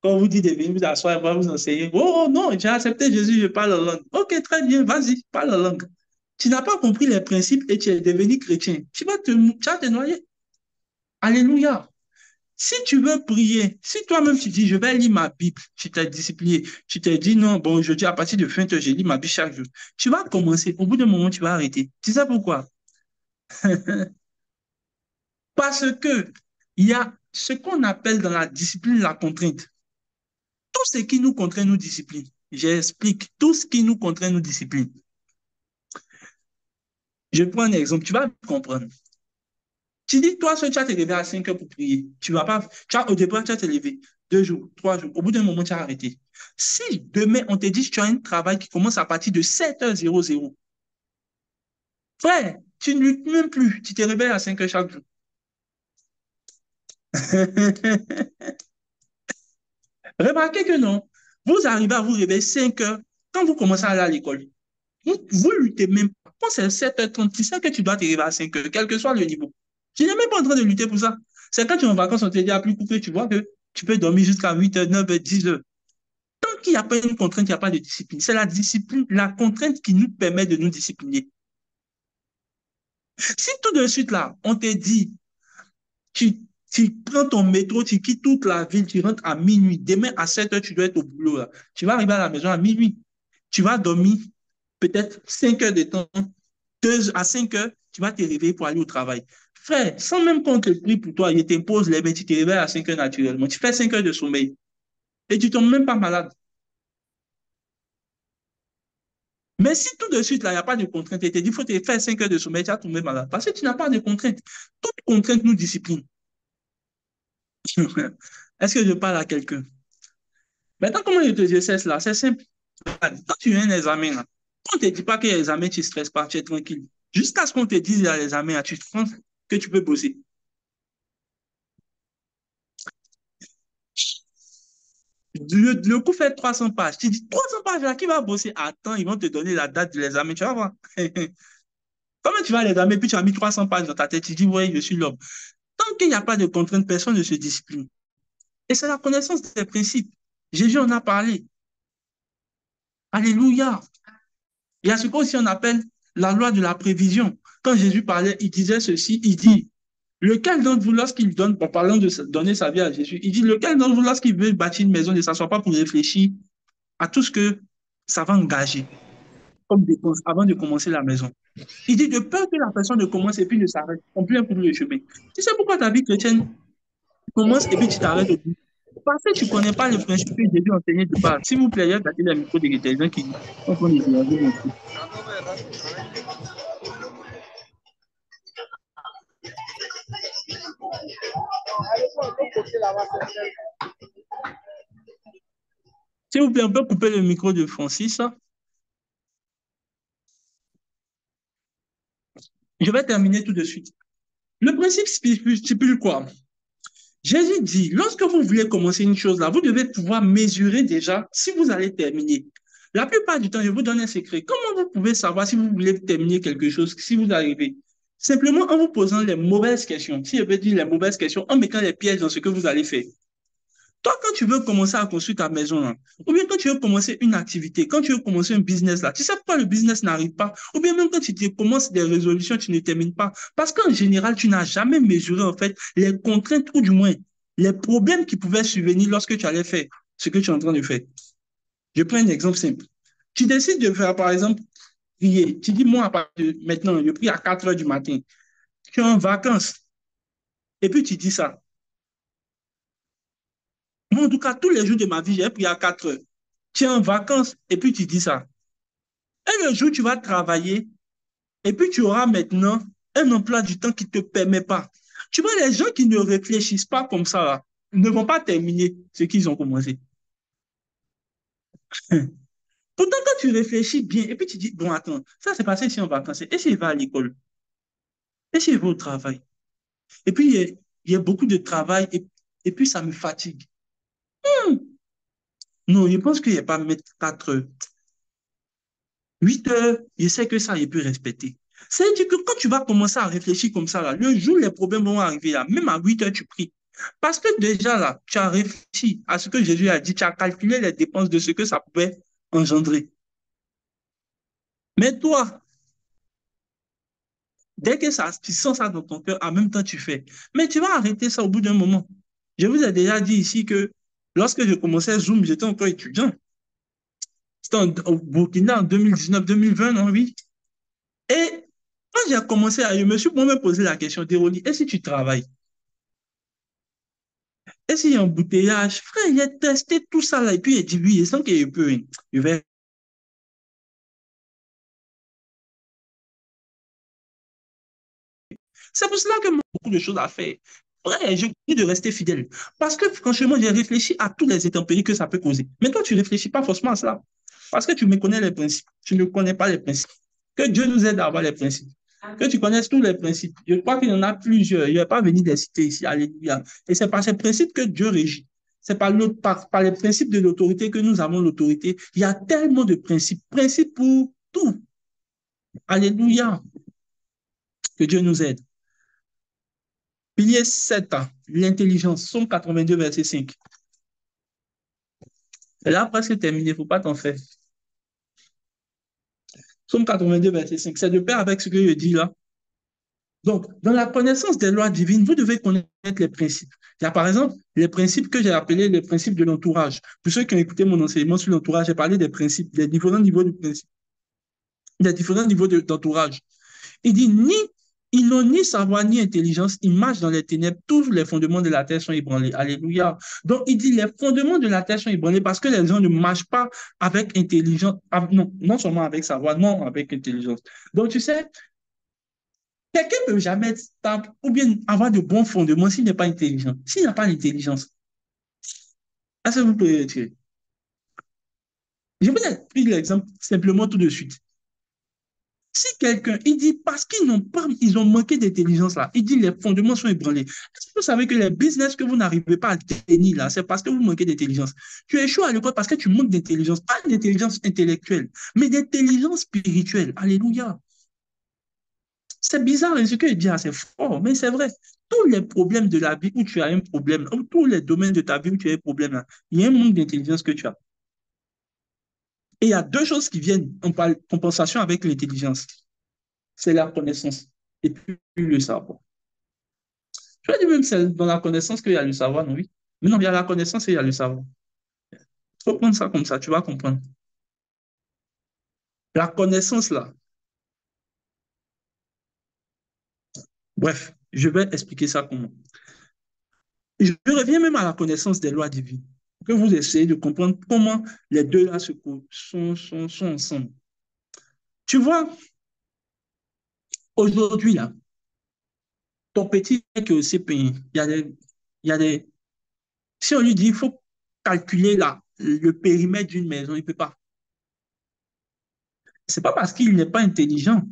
Quand on vous dit de venir vous asseoir, on va vous enseigner. Oh non, j'ai accepté Jésus, je parle en langue. Ok, très bien, vas-y, parle en langue. Tu n'as pas compris les principes et tu es devenu chrétien. Tu vas te noyer. Alléluia. Si tu veux prier, si toi-même tu dis, je vais lire ma Bible, tu t'es discipliné, tu t'es dit, non, bon, aujourd'hui, à partir de 20 heures, je lis ma Bible chaque jour. Tu vas commencer, au bout d'un moment, tu vas arrêter. Tu sais pourquoi? Parce que il y a ce qu'on appelle dans la discipline la contrainte. Tout ce qui nous contraint nous discipline. J'explique. Tout ce qui nous contraint nous discipline. Je prends un exemple, tu vas comprendre. Tu dis, toi, seul, tu vas te lever à 5 heures pour prier. Tu vas pas, au départ, tu vas te lever 2 jours, 3 jours. Au bout d'un moment, tu vas arrêter. Si demain, on te dit que tu as un travail qui commence à partir de 7h00, frère, tu ne luttes même plus. Tu te réveilles à 5 heures chaque jour. Remarquez que non. Vous arrivez à vous réveiller 5 heures quand vous commencez à aller à l'école. Vous luttez même pas. Quand c'est 7h30, tu sais que tu dois t'arriver à 5 heures, quel que soit le niveau. Tu n'es même pas en train de lutter pour ça. C'est quand tu es en vacances, on te dit à plus coupé, tu vois que tu peux dormir jusqu'à 8h, 9h, 10h. Tant qu'il n'y a pas une contrainte, il n'y a pas de discipline. C'est la discipline, la contrainte qui nous permet de nous discipliner. Si tout de suite là, on te dit, tu prends ton métro, tu quittes toute la ville, tu rentres à minuit. Demain à 7h, tu dois être au boulot. Là. Tu vas arriver à la maison à minuit. Tu vas dormir peut-être 5 heures de temps. 2 à 5 heures, tu vas te réveiller pour aller au travail. Frère, sans même qu'on te prie pour toi, il t'impose les mains, tu te réveilles à 5 heures naturellement. Tu fais 5 heures de sommeil et tu ne tombes même pas malade. Mais si tout de suite, là, il n'y a pas de contrainte, et te dit, il faut te faire 5 heures de sommeil, tu vas tomber malade. Parce que tu n'as pas de contrainte. Toute contrainte nous discipline. Est-ce que je parle à quelqu'un? Maintenant, comment je te dis là? C'est simple. Quand tu as un examen, là, on ne te dit pas que l'examen, tu ne stresses pas, tu es tranquille. Jusqu'à ce qu'on te dise à l'examen, tu te rends que tu peux bosser. Le coup fait 300 pages. Tu dis 300 pages là, qui va bosser? Attends, ils vont te donner la date de l'examen, tu vas voir. Comment tu vas à l'examen, puis tu as mis 300 pages dans ta tête, tu dis, oui, je suis l'homme. Tant qu'il n'y a pas de contrainte, personne ne se discipline. Et c'est la connaissance des principes. Jésus en a parlé. Alléluia. Il y a ce qu'on appelle la loi de la prévision. Quand Jésus parlait, il disait ceci, il dit, lequel d'entre vous, lorsqu'il donne, en parlant de donner sa vie à Jésus, il dit, lequel d'entre vous, lorsqu'il veut bâtir une maison, ne s'assoit pas pour réfléchir à tout ce que ça va engager comme dépense avant de commencer la maison. Il dit de peur que la personne ne commence et puis ne s'arrête en plein cours de chemin. Tu sais pourquoi ta vie chrétienne commence et puis tu t'arrêtes au bout? Parce que tu ne connais pas le principe que Jésus a enseigné de base. S'il vous plaît, il y a gâté le micro des gens qui sont en train de déranger mon truc. S'il vous plaît, on peut couper le micro de Francis. Je vais terminer tout de suite. Le principe stipule quoi? Jésus dit, lorsque vous voulez commencer une chose là, vous devez pouvoir mesurer déjà si vous allez terminer. La plupart du temps, je vous donne un secret. Comment vous pouvez savoir si vous voulez terminer quelque chose, si vous arrivez? Simplement en vous posant les mauvaises questions. Si je veux dire les mauvaises questions, en mettant les pièges dans ce que vous allez faire. Toi, quand tu veux commencer à construire ta maison, là, ou bien quand tu veux commencer une activité, quand tu veux commencer un business, là, tu sais pourquoi le business n'arrive pas, ou bien même quand tu commences des résolutions, tu ne termines pas. Parce qu'en général, tu n'as jamais mesuré, en fait, les contraintes, ou du moins, les problèmes qui pouvaient survenir lorsque tu allais faire ce que tu es en train de faire. Je prends un exemple simple. Tu décides de faire, par exemple, prier. Tu dis, moi, à partir de maintenant, je prie à 4 heures du matin. Tu es en vacances. Et puis, tu dis ça. Moi, en tout cas, tous les jours de ma vie, j'ai prié à 4 heures. Tu es en vacances et puis tu dis ça. Et le jour, tu vas travailler et puis tu auras maintenant un emploi du temps qui ne te permet pas. Tu vois, les gens qui ne réfléchissent pas comme ça, là, ne vont pas terminer ce qu'ils ont commencé. Pourtant, quand tu réfléchis bien et puis tu dis, bon, attends, ça s'est passé ici en vacances, et s'il va à l'école, et s'il va au travail. Et puis, il y a beaucoup de travail et puis ça me fatigue. Hmm. Non, je pense qu'il n'y a pas mettre 4 heures. 8 heures, je sais que ça, je peux respecter. C'est-à-dire que quand tu vas commencer à réfléchir comme ça, là, le jour où les problèmes vont arriver, là, même à 8 heures, tu pries. Parce que déjà, là, tu as réfléchi à ce que Jésus a dit, tu as calculé les dépenses de ce que ça pouvait engendrer. Mais toi, dès que ça, tu sens ça dans ton cœur, en même temps, tu fais. Mais tu vas arrêter ça au bout d'un moment. Je vous ai déjà dit ici que lorsque je commençais Zoom, j'étais encore étudiant. C'était au Burkina en 2019-2020, non, oui. Et quand j'ai commencé à, je me suis moi-même posé la question, Déroli, et si tu travailles? Et s'il y a un embouteillage? Frère, il a testé tout ça là, et puis il a dit, oui, et sans qu'il peut, je vais. C'est pour cela que moi, j'ai beaucoup de choses à faire. Frère, je dis de rester fidèle. Parce que franchement, j'ai réfléchi à tous les intempéries que ça peut causer. Mais toi, tu ne réfléchis pas forcément à cela. Parce que tu me connais les principes. Tu ne connais pas les principes. Que Dieu nous aide à avoir les principes. Que tu connaisses tous les principes. Je crois qu'il y en a plusieurs. Je ne vais pas venir les citer ici. Alléluia. Et c'est par ces principes que Dieu régit. C'est par les principes de l'autorité que nous avons l'autorité. Il y a tellement de principes. Principes pour tout. Alléluia. Que Dieu nous aide. Pilier 7, l'intelligence. Somme 82, verset 5. C'est là presque terminé. Il ne faut pas t'en faire. Somme 82, verset 5. C'est de pair avec ce que je dis là. Donc, dans la connaissance des lois divines, vous devez connaître les principes. Il y a par exemple les principes que j'ai appelés les principes de l'entourage. Pour ceux qui ont écouté mon enseignement sur l'entourage, j'ai parlé des principes, des différents niveaux de principes, des différents niveaux d'entourage. Il dit ni ils n'ont ni savoir ni intelligence, ils marchent dans les ténèbres, tous les fondements de la terre sont ébranlés. Alléluia. Donc il dit les fondements de la terre sont ébranlés parce que les gens ne marchent pas avec intelligence, non, non seulement avec savoir, non avec intelligence. Donc tu sais, quelqu'un ne peut jamais être stable ou bien avoir de bons fondements s'il n'est pas intelligent. S'il n'a pas l'intelligence, est-ce que vous pouvez retirer? Je vais vous pris l'exemple simplement tout de suite. Si quelqu'un, il dit parce qu'ils n'ont pas, ils ont manqué d'intelligence là, il dit les fondements sont ébranlés. Est-ce que vous savez que les business que vous n'arrivez pas à tenir là, c'est parce que vous manquez d'intelligence. Tu échoues à l'école parce que tu manques d'intelligence, pas d'intelligence intellectuelle, mais d'intelligence spirituelle. Alléluia. C'est bizarre, hein, ce que je dis, c'est fort, mais c'est vrai. Tous les problèmes de la vie où tu as un problème, ou tous les domaines de ta vie où tu as un problème, là, il y a un manque d'intelligence que tu as. Et il y a deux choses qui viennent en compensation avec l'intelligence. C'est la connaissance et puis le savoir. Je vais dire même c'est dans la connaissance qu'il y a le savoir, non, oui. Mais non, il y a la connaissance et il y a le savoir. Il faut prendre ça comme ça, tu vas comprendre. La connaissance, là, bref, je vais expliquer ça comment. Je reviens même à la connaissance des lois divines. Que vous essayez de comprendre comment les deux là sont ensemble. Tu vois, aujourd'hui, là, ton petit qui est aussi payé, il y a des, si on lui dit, il faut calculer là, le périmètre d'une maison, il ne peut pas. C'est pas parce qu'il n'est pas intelligent,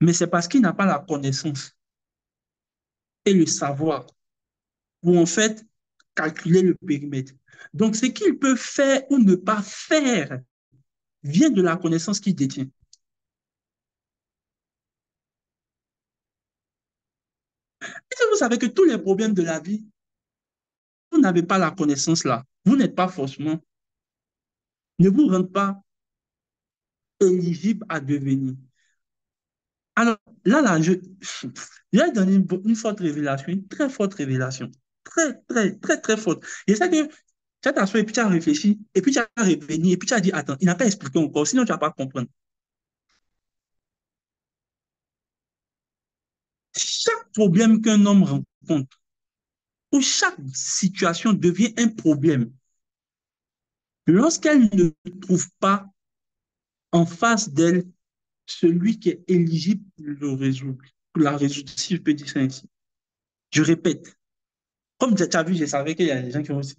mais c'est parce qu'il n'a pas la connaissance et le savoir pour en fait calculer le périmètre. Donc, ce qu'il peut faire ou ne pas faire vient de la connaissance qu'il détient. Et vous savez que tous les problèmes de la vie, vous n'avez pas la connaissance là. Vous n'êtes pas forcément, ne vous rendez pas éligible à devenir. Alors, je vais donner une forte révélation, une très forte révélation. Très, très, très, très forte. Et c'est que tu as t'assois et puis tu as réfléchi, et puis tu as revenu, et puis tu as dit, attends, il n'a pas expliqué encore, sinon tu ne vas pas comprendre. Chaque problème qu'un homme rencontre, ou chaque situation devient un problème, lorsqu'elle ne trouve pas en face d'elle celui qui est éligible pour le résoudre, pour la résoudre, si je peux dire ça ainsi. Je répète, comme tu as vu, je savais qu'il y a des gens qui vont aussi.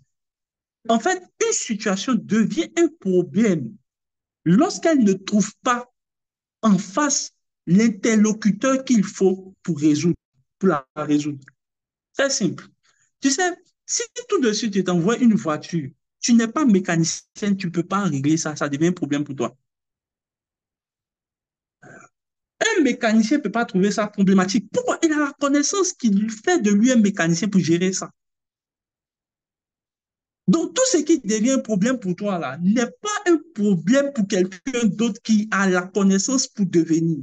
En fait, une situation devient un problème lorsqu'elle ne trouve pas en face l'interlocuteur qu'il faut pour résoudre, pour la résoudre. Très simple. Tu sais, si tout de suite tu t'envoies une voiture, tu n'es pas mécanicien, tu ne peux pas régler ça, ça devient un problème pour toi. Un mécanicien ne peut pas trouver ça problématique. Pourquoi? Il a la connaissance qui lui fait de lui un mécanicien pour gérer ça. Donc, tout ce qui devient un problème pour toi, là, n'est pas un problème pour quelqu'un d'autre qui a la connaissance pour devenir.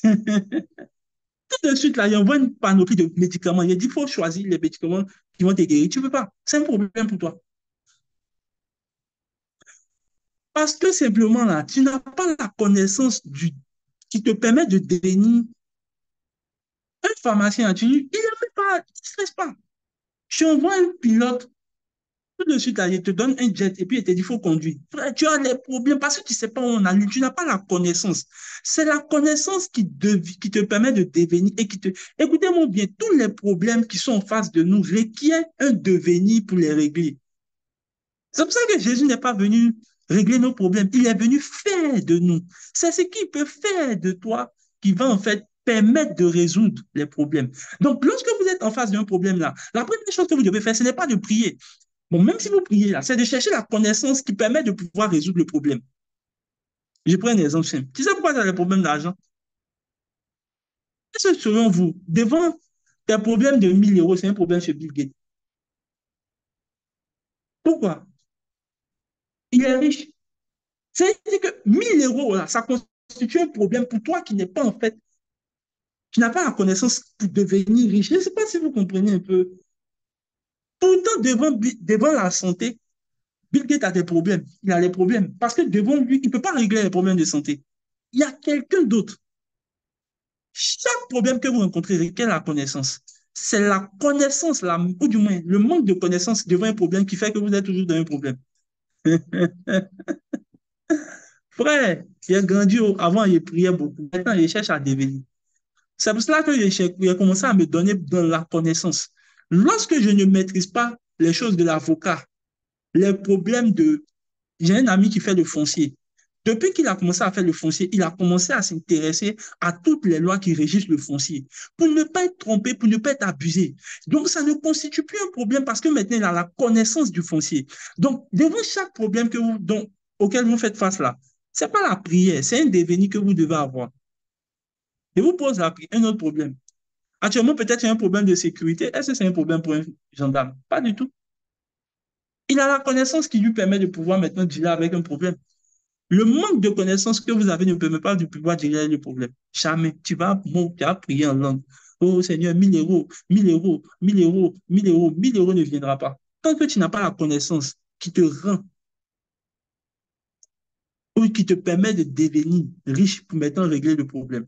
Tout de suite, là, il envoie une panoplie de médicaments. Il dit, il faut choisir les médicaments qui vont te guérir. Tu ne peux pas. C'est un problème pour toi. Parce que simplement, là, tu n'as pas la connaissance qui te permet de devenir un pharmacien. Il n'est même pas, il ne stresse pas. Tu envoies un pilote. Tout de suite, là, il te donne un jet et puis il te dit, il faut conduire. Frère, tu as les problèmes parce que tu ne sais pas où on allait, tu n'as pas la connaissance. C'est la connaissance qui te permet de devenir et qui te... Écoutez-moi bien, tous les problèmes qui sont en face de nous requièrent un devenir pour les régler. C'est pour ça que Jésus n'est pas venu régler nos problèmes. Il est venu faire de nous. C'est ce qu'il peut faire de toi qui va en fait permettre de résoudre les problèmes. Donc, lorsque vous êtes en face d'un problème là, la première chose que vous devez faire, ce n'est pas de prier. Bon, même si vous priez là, c'est de chercher la connaissance qui permet de pouvoir résoudre le problème. Je prends un exemple simple. Tu sais pourquoi tu as les problèmes d'argent? Est-ce que selon vous, devant tes problèmes de 1 000 euros, c'est un problème chez Bill Gates? Pourquoi? Il est riche. C'est-à-dire que 1 000 euros, là, ça constitue un problème pour toi qui n'est pas en fait, qui n'a pas la connaissance pour devenir riche. Je ne sais pas si vous comprenez un peu. Pourtant, devant la santé, Bill Gates a des problèmes. Il a des problèmes. Parce que devant lui, il ne peut pas régler les problèmes de santé. Il y a quelqu'un d'autre. Chaque problème que vous rencontrez requiert la connaissance. C'est la connaissance, ou du moins le manque de connaissance devant un problème qui fait que vous êtes toujours dans un problème. Frère, il a grandi, avant il priait beaucoup. Maintenant, il cherche à devenir. C'est pour cela que j'ai commencé à me donner dans la connaissance. Lorsque je ne maîtrise pas les choses de l'avocat, les problèmes de... J'ai un ami qui fait le foncier. Depuis qu'il a commencé à faire le foncier, il a commencé à s'intéresser à toutes les lois qui régissent le foncier pour ne pas être trompé, pour ne pas être abusé. Donc, ça ne constitue plus un problème parce que maintenant, il a la connaissance du foncier. Donc, devant chaque problème auquel vous faites face là, ce n'est pas la prière, c'est un devenir que vous devez avoir. Et vous pose un autre problème. Actuellement, peut-être il y a un problème de sécurité. Est-ce que c'est un problème pour un gendarme? Pas du tout. Il a la connaissance qui lui permet de pouvoir maintenant dealer avec un problème. Le manque de connaissances que vous avez ne permet pas de pouvoir gérer le problème. Jamais. Tu vas prier en langue. Oh Seigneur, 1 000 euros, 1 000 euros, 1 000 euros, 1 000 euros, 1 000 euros ne viendra pas. Tant que tu n'as pas la connaissance qui te rend ou qui te permet de devenir riche pour maintenant régler le problème.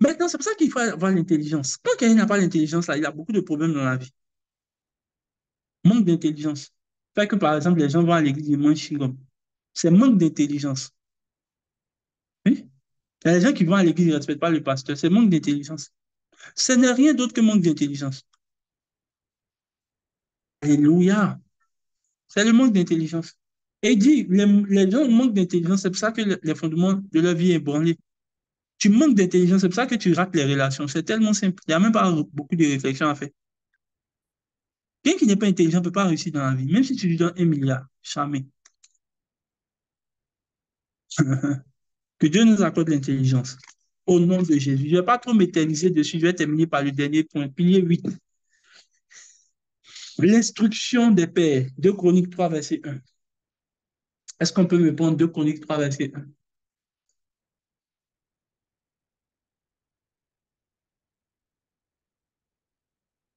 Maintenant, c'est pour ça qu'il faut avoir l'intelligence. Quand quelqu'un n'a pas l'intelligence, là, il a beaucoup de problèmes dans la vie. Manque d'intelligence. Fait que, par exemple, les gens vont à l'église et mangent chewing-gum. C'est manque d'intelligence. Oui? Il y a des gens qui vont à l'église et ne respectent pas le pasteur. C'est manque d'intelligence. Ce n'est rien d'autre que manque d'intelligence. Alléluia. C'est le manque d'intelligence. Et il dit, les gens manquent d'intelligence, c'est pour ça que les fondements de leur vie est ébranlés. Tu manques d'intelligence, c'est pour ça que tu rates les relations. C'est tellement simple. Il n'y a même pas beaucoup de réflexion à faire. Quelqu'un qui n'est pas intelligent ne peut pas réussir dans la vie, même si tu lui donnes 1 milliard. Jamais. Que Dieu nous accorde l'intelligence. Au nom de Jésus. Je ne vais pas trop m'éterniser dessus. Je vais terminer par le dernier point. Pilier 8. L'instruction des pères. 2 Chroniques 3, verset 1. Est-ce qu'on peut me prendre 2 Chroniques 3, verset 1?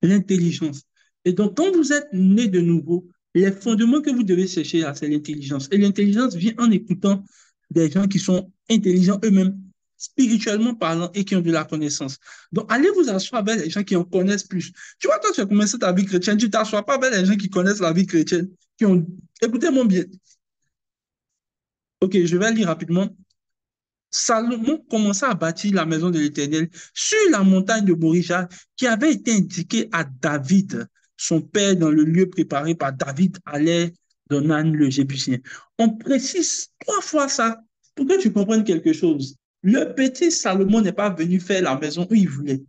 L'intelligence. Et donc, quand vous êtes né de nouveau, les fondements que vous devez chercher là, c'est l'intelligence. Et l'intelligence vient en écoutant des gens qui sont intelligents eux-mêmes, spirituellement parlant, et qui ont de la connaissance. Donc, allez vous asseoir avec les gens qui en connaissent plus. Tu vois, toi, tu as commencé ta vie chrétienne, tu ne t'assois pas avec les gens qui connaissent la vie chrétienne, qui ont... Écoutez-moi bien. OK, je vais lire rapidement. Salomon commença à bâtir la maison de l'Éternel sur la montagne de Morija qui avait été indiquée à David, son père, dans le lieu préparé par David à l'aide d'Onan le Jébusien. On précise 3 fois ça pour que tu comprennes quelque chose. Le petit Salomon n'est pas venu faire la maison où il voulait.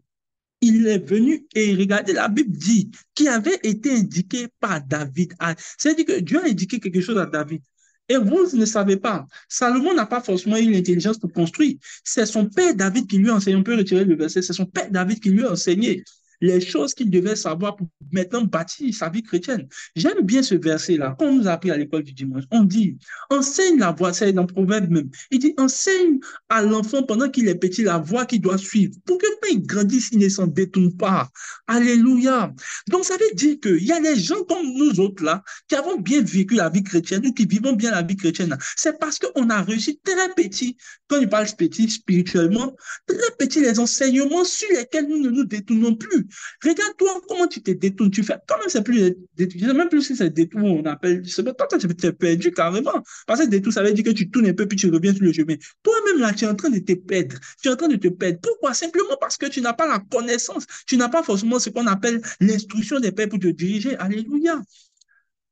Il est venu et regardez, la Bible dit qu'il avait été indiqué par David. C'est-à-dire que Dieu a indiqué quelque chose à David. Et vous ne savez pas, Salomon n'a pas forcément eu l'intelligence pour construire. C'est son père David qui lui a enseigné. On peut retirer le verset. C'est son père David qui lui a enseigné les choses qu'il devait savoir pour maintenant bâtir sa vie chrétienne. J'aime bien ce verset-là, qu'on nous a appris à l'école du dimanche. On dit, enseigne la voie, c'est dans Proverbe même. Il dit, enseigne à l'enfant pendant qu'il est petit la voie qu'il doit suivre, pour que quand il grandisse, il ne s'en détourne pas. Alléluia. Donc, ça veut dire qu'il y a des gens comme nous autres là, qui avons bien vécu la vie chrétienne ou qui vivons bien la vie chrétienne. C'est parce qu'on a réussi très petit, quand il parle petit spirituellement, très petit les enseignements sur lesquels nous ne nous détournons plus. Regarde-toi comment tu te détournes. Tu fais, quand même, c'est plus détour. Je ne sais même plus si c'est détour, on appelle. Toi, tu t'es perdu carrément. Parce que détour, ça veut dire que tu tournes un peu puis tu reviens sur le chemin. Toi-même, là, tu es en train de te perdre. Tu es en train de te perdre. Pourquoi? Simplement parce que tu n'as pas la connaissance. Tu n'as pas forcément ce qu'on appelle l'instruction des pères pour te diriger. Alléluia.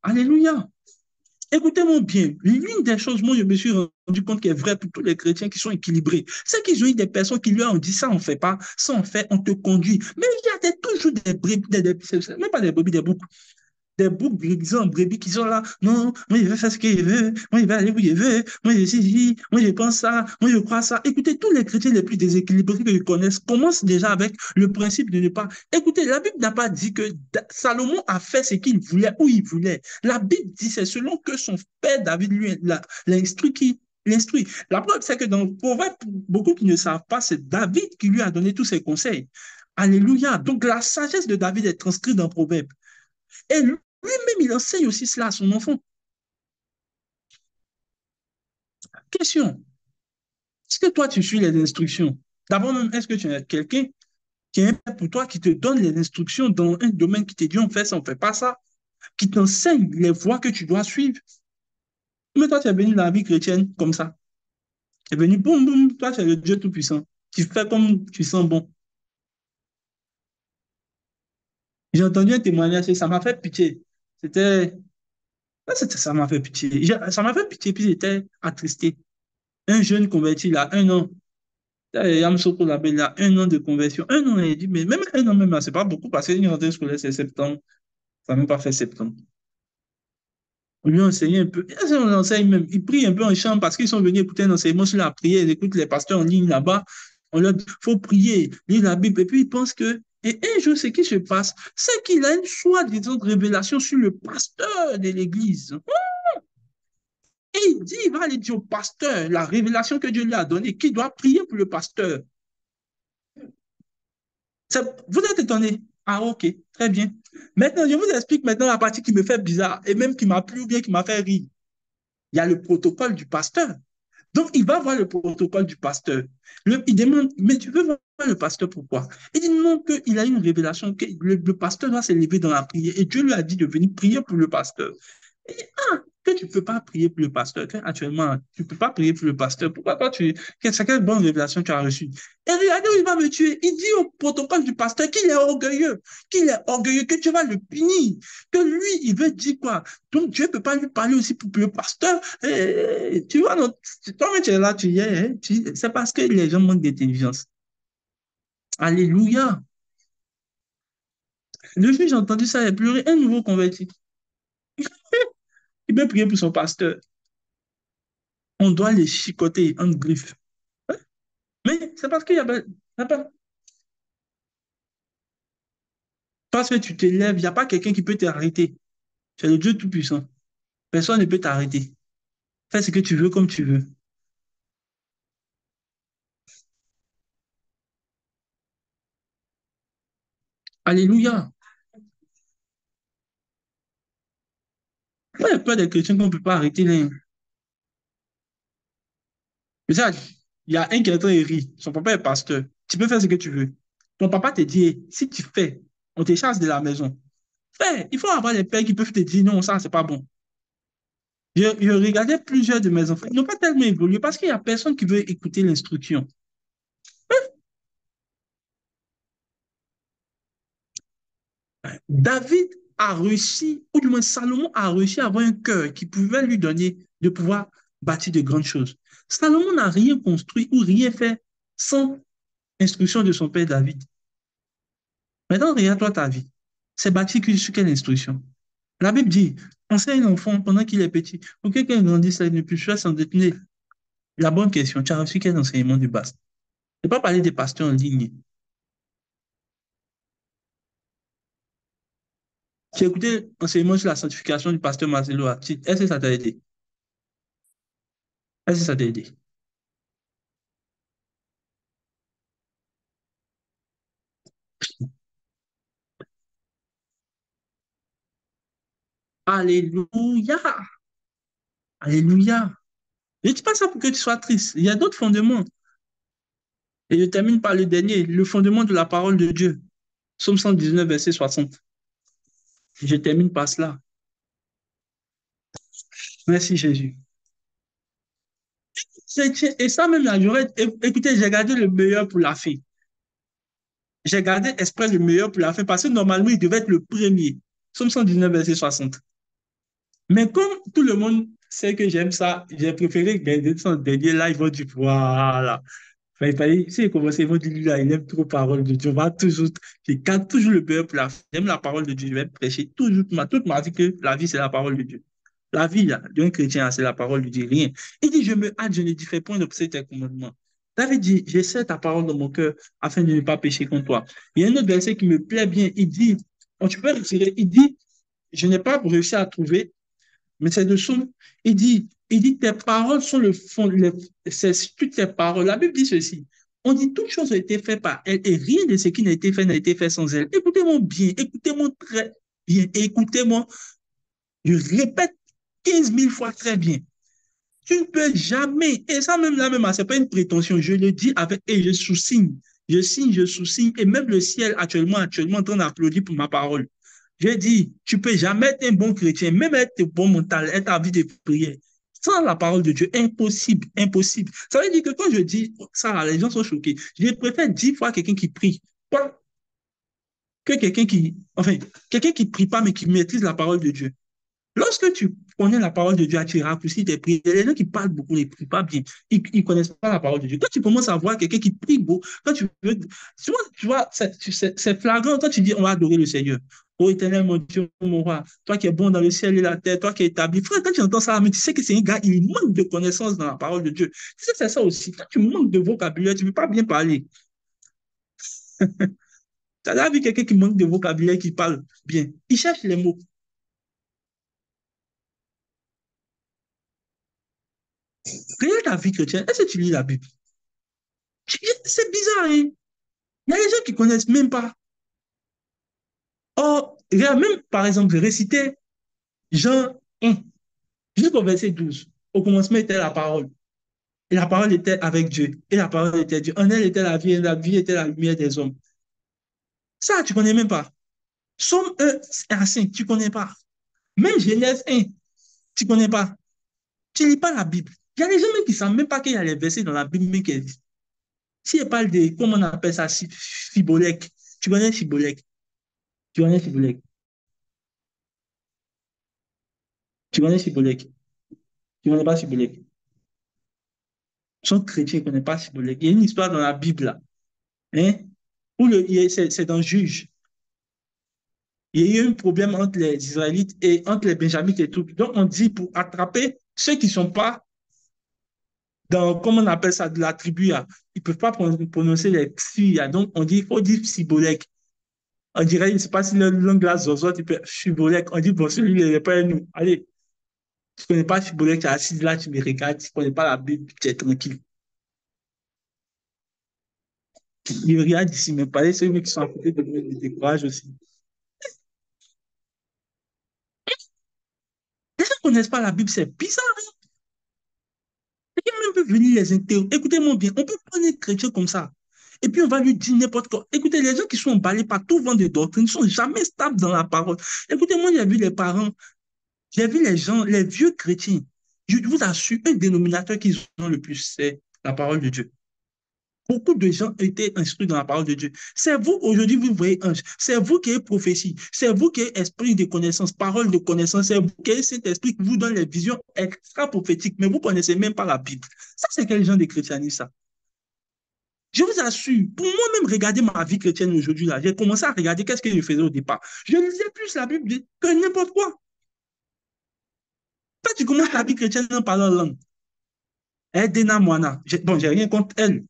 Alléluia. Écoutez-moi bien, l'une des choses, moi, je me suis rendu compte qui est vrai pour tous les chrétiens qui sont équilibrés, c'est qu'ils ont eu des personnes qui leur ont dit ça, on ne fait pas, ça, on fait, on te conduit. Mais il y a toujours des brebis, même pas des brebis, des boucs grisés en brebis qui sont là. Non, moi, je vais faire ce que je veux. Moi, je vais aller où je veux. Moi, je suis, moi, je pense ça. Moi, je crois ça. Écoutez, tous les chrétiens les plus déséquilibrés que je connaisse commencent déjà avec le principe de ne pas. Écoutez, la Bible n'a pas dit que Salomon a fait ce qu'il voulait, où il voulait. La Bible dit c'est selon que son père David lui l'instruit qui l'instruit. La preuve, c'est que dans le Proverbe, beaucoup qui ne savent pas, c'est David qui lui a donné tous ses conseils. Alléluia. Donc, la sagesse de David est transcrite dans le Proverbe. Et lui-même, il enseigne aussi cela à son enfant. Question, est-ce que toi, tu suis les instructions? D'abord même, est-ce que tu as quelqu'un qui est pour toi, qui te donne les instructions dans un domaine qui te dit on fait ça, on ne fait pas ça, qui t'enseigne les voies que tu dois suivre? Mais toi, tu es venu dans la vie chrétienne comme ça. Tu es venu, boum, boum, toi, tu es le Dieu Tout-Puissant. Tu fais comme tu sens bon. J'ai entendu un témoignage et ça m'a fait pitié. C'était, ça m'a fait pitié. Ça m'a fait pitié, puis j'étais attristé. Un jeune converti, là, 1 an. Yamsoko Label, il a 1 an de conversion. 1 an, il dit, mais même 1 an, même là, c'est pas beaucoup parce qu'une rentrée scolaire, c'est septembre. Ça n'a même pas fait septembre. On lui a enseigné un peu. Et on enseigne même. Il prie un peu en chant parce qu'ils sont venus écouter un enseignement sur la prière. Ils écoutent les pasteurs en ligne là-bas. On leur dit, il faut prier, lire la Bible. Et puis, ils pensent que. Et un jour, ce qui se passe, c'est qu'il a une soi-disant révélation sur le pasteur de l'église. Et il dit, il va aller dire au pasteur la révélation que Dieu lui a donnée, qu'il doit prier pour le pasteur. Vous êtes étonné. Ah, ok, très bien. Maintenant, je vous explique maintenant la partie qui me fait bizarre et même qui m'a plu ou bien qui m'a fait rire. Il y a le protocole du pasteur. Donc, il va voir le protocole du pasteur. Il demande, mais tu veux voir le pasteur pourquoi? Il dit non, qu'il a une révélation, que le pasteur doit s'élever dans la prière. Et Dieu lui a dit de venir prier pour le pasteur. Il dit, ah, que tu ne peux pas prier pour le pasteur, que actuellement, tu ne peux pas prier pour le pasteur. Pourquoi toi, c'est quelle bonne révélation tu as reçue? Et regardez où il va me tuer. Il dit au protocole du pasteur qu'il est orgueilleux, que tu vas le punir, que lui, il veut dire quoi? Donc, Dieu ne peut pas lui parler aussi pour le pasteur. Et, tu vois, toi-même, tu es là, tu y es, hein, c'est parce que les gens manquent d'intelligence. Alléluia. Le jour j'ai entendu ça, il a pleuré, un nouveau converti. Il veut prier pour son pasteur. On doit les chicoter en griffe. Mais c'est parce qu'il y a pas, parce que tu te lèves, il n'y a pas quelqu'un qui peut t'arrêter. C'est le Dieu Tout-Puissant. Personne ne peut t'arrêter. Fais ce que tu veux comme tu veux. Alléluia. Il n'y a pas de chrétiens qu'on ne peut pas arrêter. Là. Mais ça, il y a un qui est en train de rire. Son papa est pasteur. Tu peux faire ce que tu veux. Ton papa te dit, si tu fais, on te chasse de la maison. Fais. Il faut avoir des pères qui peuvent te dire, non, ça, c'est pas bon. Je regardais plusieurs de mes enfants. Ils n'ont pas tellement évolué parce qu'il n'y a personne qui veut écouter l'instruction. David a réussi, ou du moins Salomon a réussi à avoir un cœur qui pouvait lui donner de pouvoir bâtir de grandes choses. Salomon n'a rien construit ou rien fait sans instruction de son père David. Maintenant, regarde-toi ta vie. C'est bâti sur quelle instruction? La Bible dit, enseigne l'enfant pendant qu'il est petit. Pour que quand il grandisse, il ne puisse pas s'en détenir. La bonne question, tu as reçu quel enseignement du bas? Je ne vais pas parler des pasteurs en ligne. Tu as écouté l'enseignement sur la sanctification du pasteur Marcelo. Est-ce que ça t'a aidé? Est-ce que ça t'a aidé? Alléluia! Alléluia! Je ne dis pas ça pour que tu sois triste. Il y a d'autres fondements. Et je termine par le dernier, le fondement de la parole de Dieu. Psaume 119, verset 60. Je termine par cela. Merci Jésus. Et ça même là, écoutez, j'ai gardé le meilleur pour la fin. J'ai gardé exprès le meilleur pour la fin parce que normalement, il devait être le premier. Psaume 119, verset 60. Mais comme tout le monde sait que j'aime ça, j'ai préféré garder son dernier là, ils vont dire, voilà. Enfin, il fallait, si il commençait, ils vont dire, lui là, il aime trop la parole de Dieu. On va toujours, je garde toujours le meilleur pour la fin. J'aime la parole de Dieu, je vais prêcher toujours, toute ma vie que la vie, c'est la parole de Dieu. La vie d'un chrétien, c'est la parole de Dieu, rien. Il dit, je me hâte, je ne diffère point d'observer tes commandements. David dit, j'essaie ta parole dans mon cœur afin de ne pas pécher contre toi. Il y a un autre verset qui me plaît bien. Il dit, oh, tu peux retirer, il dit, je n'ai pas réussi à trouver, mais c'est de son. Il dit, tes paroles sont le fond, c'est toutes tes paroles. La Bible dit ceci. On dit, toutes choses ont été faites par elle et rien de ce qui n'a été fait n'a été fait sans elle. Écoutez-moi bien, écoutez-moi très bien, écoutez-moi. Je répète 15 000 fois très bien. Tu ne peux jamais, et ça même là, même, c'est pas une prétention, je le dis avec, et je sous-signe, je sous-signe, et même le ciel actuellement en train d'applaudir pour ma parole. Je dis, tu peux jamais être un bon chrétien, même être bon mental, être à vie de prière, sans la parole de Dieu, impossible, impossible. Ça veut dire que quand je dis ça, les gens sont choqués. Je préfère 10 fois quelqu'un qui prie, que quelqu'un qui prie pas, mais qui maîtrise la parole de Dieu. Lorsque tu connais la parole de Dieu, tu raccourcis tes prières. Les gens qui parlent beaucoup ne prient pas bien. Ils ne connaissent pas la parole de Dieu. Quand tu commences à voir quelqu'un qui prie beau, quand tu vois c'est flagrant quand tu dis on va adorer le Seigneur. Ô éternel, mon Dieu, mon roi, toi qui es bon dans le ciel et la terre, toi qui es établi. Frère, quand tu entends ça, mais tu sais que c'est un gars, il manque de connaissances dans la parole de Dieu. Tu sais, c'est ça aussi. Quand tu manques de vocabulaire, tu ne peux pas bien parler. Tu as vu quelqu'un qui manque de vocabulaire, qui parle bien. Il cherche les mots. Regarde ta vie chrétienne. Est-ce que tu lis la Bible? C'est bizarre, hein? Il y a des gens qui ne connaissent même pas. Or, regarde, même par exemple, réciter Jean 1, jusqu'au verset 12. Au commencement était la parole. Et la parole était avec Dieu. Et la parole était Dieu. En elle était la vie, et la vie était la lumière des hommes. Ça, tu ne connais même pas. Somme 1 à 5, tu ne connais pas. Même Genèse 1, tu ne connais pas. Tu ne lis pas la Bible. Il y a des gens même qui ne savent même pas qu'il y a les versets dans la Bible, mais qui disent. Si elle parle de, comment on appelle ça, Fibolek. Tu connais Fibolek? Tu connais Fibolek? Tu connais Fibolek? Tu connais pas Fibolek? Sont chrétiens ne connaissent pas Shibboleth. Il y a une histoire dans la Bible, là, hein, où c'est dans Juge. Il y a eu un problème entre les Israélites et entre les Benjamites et tout. Donc, on dit pour attraper ceux qui ne sont pas dans, comment on appelle ça, de la tribu, là, ils ne peuvent pas prononcer les psi. Donc, on dit, il faut dire Sibolek. On dirait, je ne sais pas si le langue là, Zozo, tu peux, Shibolek. On dit, bon, celui-là, il n'est pas nous. Allez, tu ne connais pas Shibolek, tu es assis là, tu me regardes, tu ne connais pas la Bible, tu es tranquille. Il regarde ici, mais parler, ceux qui sont à côté de moi, ils me découragent aussi. Les gens ne connaissent pas la Bible, c'est bizarre. Hein? Quelqu'un même peut venir les interroger. Écoutez-moi bien, on peut prendre un chrétien comme ça. Et puis on va lui dire n'importe quoi. Écoutez, les gens qui sont emballés par tout vent de doctrine ne sont jamais stables dans la parole. Écoutez, moi, j'ai vu les parents, j'ai vu les gens, les vieux chrétiens. Je vous assure, un dénominateur qu'ils ont le plus, c'est la parole de Dieu. Beaucoup de gens étaient instruits dans la parole de Dieu. C'est vous, aujourd'hui, vous voyez ange. C'est vous qui êtes prophétie. C'est vous qui êtes esprit de connaissance, parole de connaissance. C'est vous qui êtes cet esprit qui vous donne les visions extra-prophétiques. Mais vous ne connaissez même pas la Bible. Ça, c'est quel genre de christianisme, ça? Je vous assure, pour moi-même, regarder ma vie chrétienne aujourd'hui, là, j'ai commencé à regarder qu'est-ce que je faisais au départ. Je lisais plus la Bible que n'importe quoi. Quand tu commences la vie chrétienne en parlant langue, Edena Moana, bon, j'ai rien contre elle.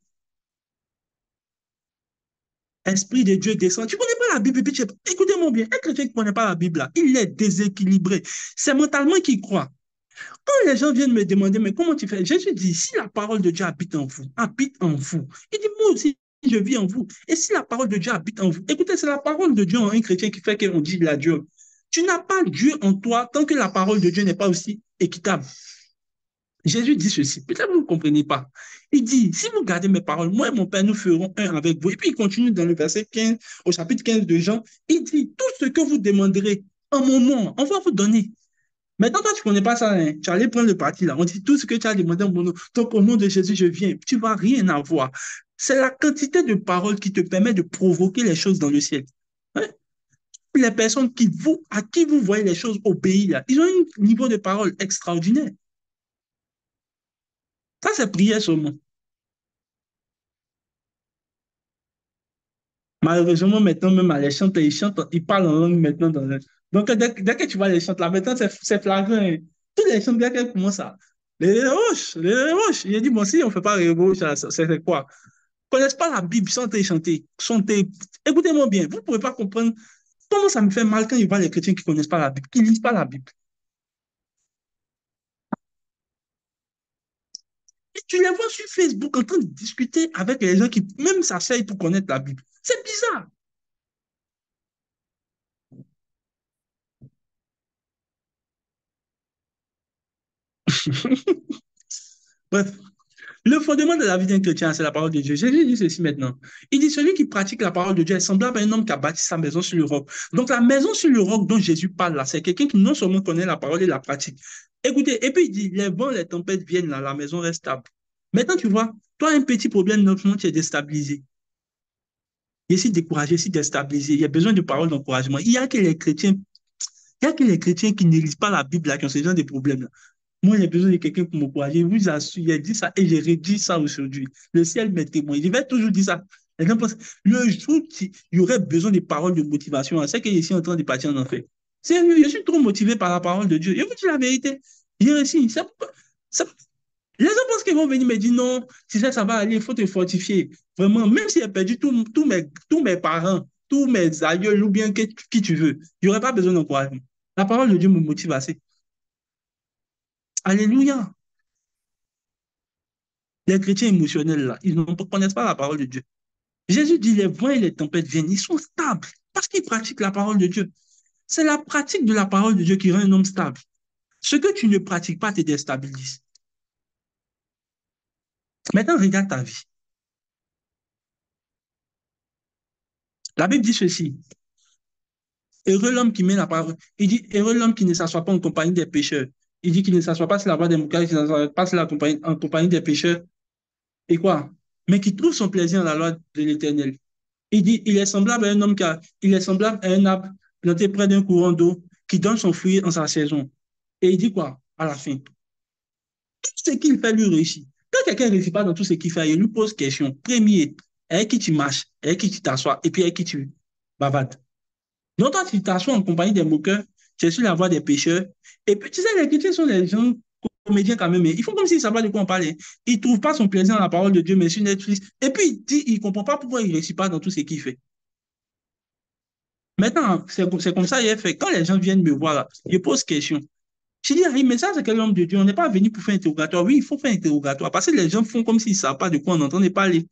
Esprit de Dieu descend. Tu ne connais pas la Bible, écoutez-moi bien, un chrétien qui ne connaît pas la Bible, là, il est déséquilibré. C'est mentalement qu'il croit. Quand les gens viennent me demander, mais comment tu fais? Jésus dit, si la parole de Dieu habite en vous, il dit, moi aussi, je vis en vous. Et si la parole de Dieu habite en vous, écoutez, c'est la parole de Dieu en un chrétien qui fait qu'on dit la Dieu. Tu n'as pas Dieu en toi tant que la parole de Dieu n'est pas aussi équitable. Jésus dit ceci, peut-être que vous ne comprenez pas. Il dit, si vous gardez mes paroles, moi et mon Père, nous ferons un avec vous. Et puis il continue dans le verset 15, au chapitre 15 de Jean, il dit, tout ce que vous demanderez en mon nom, on va vous donner. Maintenant, toi, tu ne connais pas ça, hein. Tu allais prendre le parti là. On dit tout ce que tu as demandé en mon nom. Donc, au nom de Jésus, je viens. Tu ne vas rien avoir. C'est la quantité de paroles qui te permet de provoquer les choses dans le ciel. Hein? Les personnes à qui vous voyez les choses obéir, là, ils ont un niveau de parole extraordinaire. Ça, c'est prière seulement. Malheureusement, maintenant, même à les chanter, ils parlent en langue maintenant. Donc, dès que tu vois les chantes là, maintenant, c'est flagrant, hein. Tous les chants, dès qu'elles commencent à. Les roches. Il a dit, bon, si on ne fait pas les roches, c'est quoi? Ils ne connaissent pas la Bible, chanter. Écoutez-moi bien, vous ne pouvez pas comprendre comment ça me fait mal quand je vois les chrétiens qui ne connaissent pas la Bible, qui ne lisent pas la Bible. Et tu les vois sur Facebook en train de discuter avec les gens qui même s'asseyent pour connaître la Bible. C'est bizarre. Bref, le fondement de la vie d'un chrétien, c'est la parole de Dieu. Jésus dit ceci maintenant. Il dit, celui qui pratique la parole de Dieu est semblable à un homme qui a bâti sa maison sur le roc. Donc la maison sur le roc dont Jésus parle là, c'est quelqu'un qui non seulement connaît la parole et la pratique. Écoutez, et puis il dit, les vents, les tempêtes viennent là, la maison reste stable. Maintenant, tu vois, toi, un petit problème, normalement, tu es déstabilisé. Je suis découragé, je suis déstabilisé. Il y a besoin de paroles d'encouragement. Il y a que les chrétiens qui ne lisent pas la Bible là, qui ont ce genre de problèmes là. Moi, j'ai besoin de quelqu'un pour m'encourager. Je vous assure, j'ai dit ça et j'ai redit ça aujourd'hui. Le ciel m'est témoin. Je vais toujours dire ça. Les gens pensent, le jour où il y aurait besoin de paroles de motivation, c'est que je suis en train de partir en enfer. Sérieux, je suis trop motivé par la parole de Dieu. Je vous dis la vérité. J'ai réussi. Les gens pensent qu'ils vont venir me dire non, si ça va aller, il faut te fortifier. Vraiment, même si j'ai perdu tous mes parents, tous mes aïeux ou bien qui tu veux, il n'y aurait pas besoin d'encouragement. La parole de Dieu me motive assez. Alléluia. Les chrétiens émotionnels, là, ils ne connaissent pas la parole de Dieu. Jésus dit, les vents et les tempêtes viennent, ils sont stables parce qu'ils pratiquent la parole de Dieu. C'est la pratique de la parole de Dieu qui rend un homme stable. Ce que tu ne pratiques pas te déstabilise. Maintenant, regarde ta vie. La Bible dit ceci. Heureux l'homme qui met la parole. Il dit, heureux l'homme qui ne s'assoit pas en compagnie des pécheurs. Il dit qu'il ne s'assoit pas sur la voie des moqueurs, qu'il ne s'assoit pas sur en compagnie des pécheurs. Et quoi? Mais qui trouve son plaisir dans la loi de l'Éternel. Il dit, il est semblable à un homme il est semblable à un arbre planté près d'un courant d'eau qui donne son fruit en sa saison. Et il dit quoi? À la fin, tout ce qu'il fait lui réussit. Quand quelqu'un ne réussit pas dans tout ce qu'il fait, il lui pose question. Premier, avec qui tu marches, avec qui tu t'assois, et puis avec qui tu bavades. Donc, toi, tu t'assois en compagnie des moqueurs, tu es sur la voie des pécheurs. Et puis, tu sais, les chrétiens sont des gens comédiens quand même. Ils font comme s'ils ne savaient pas de quoi on parlait. Ils ne trouvent pas son plaisir dans la parole de Dieu, mais sur Netflix. Et puis, il ne comprend pas pourquoi il ne réussit pas dans tout ce qu'il fait. Maintenant, c'est comme ça qu'il est fait. Quand les gens viennent me voir, là, je pose question. Je dis, ah, mais ça, c'est quel homme de Dieu? On n'est pas venu pour faire interrogatoire. Oui, il faut faire interrogatoire. Parce que les gens font comme s'ils ne savent pas de quoi on entendait parler.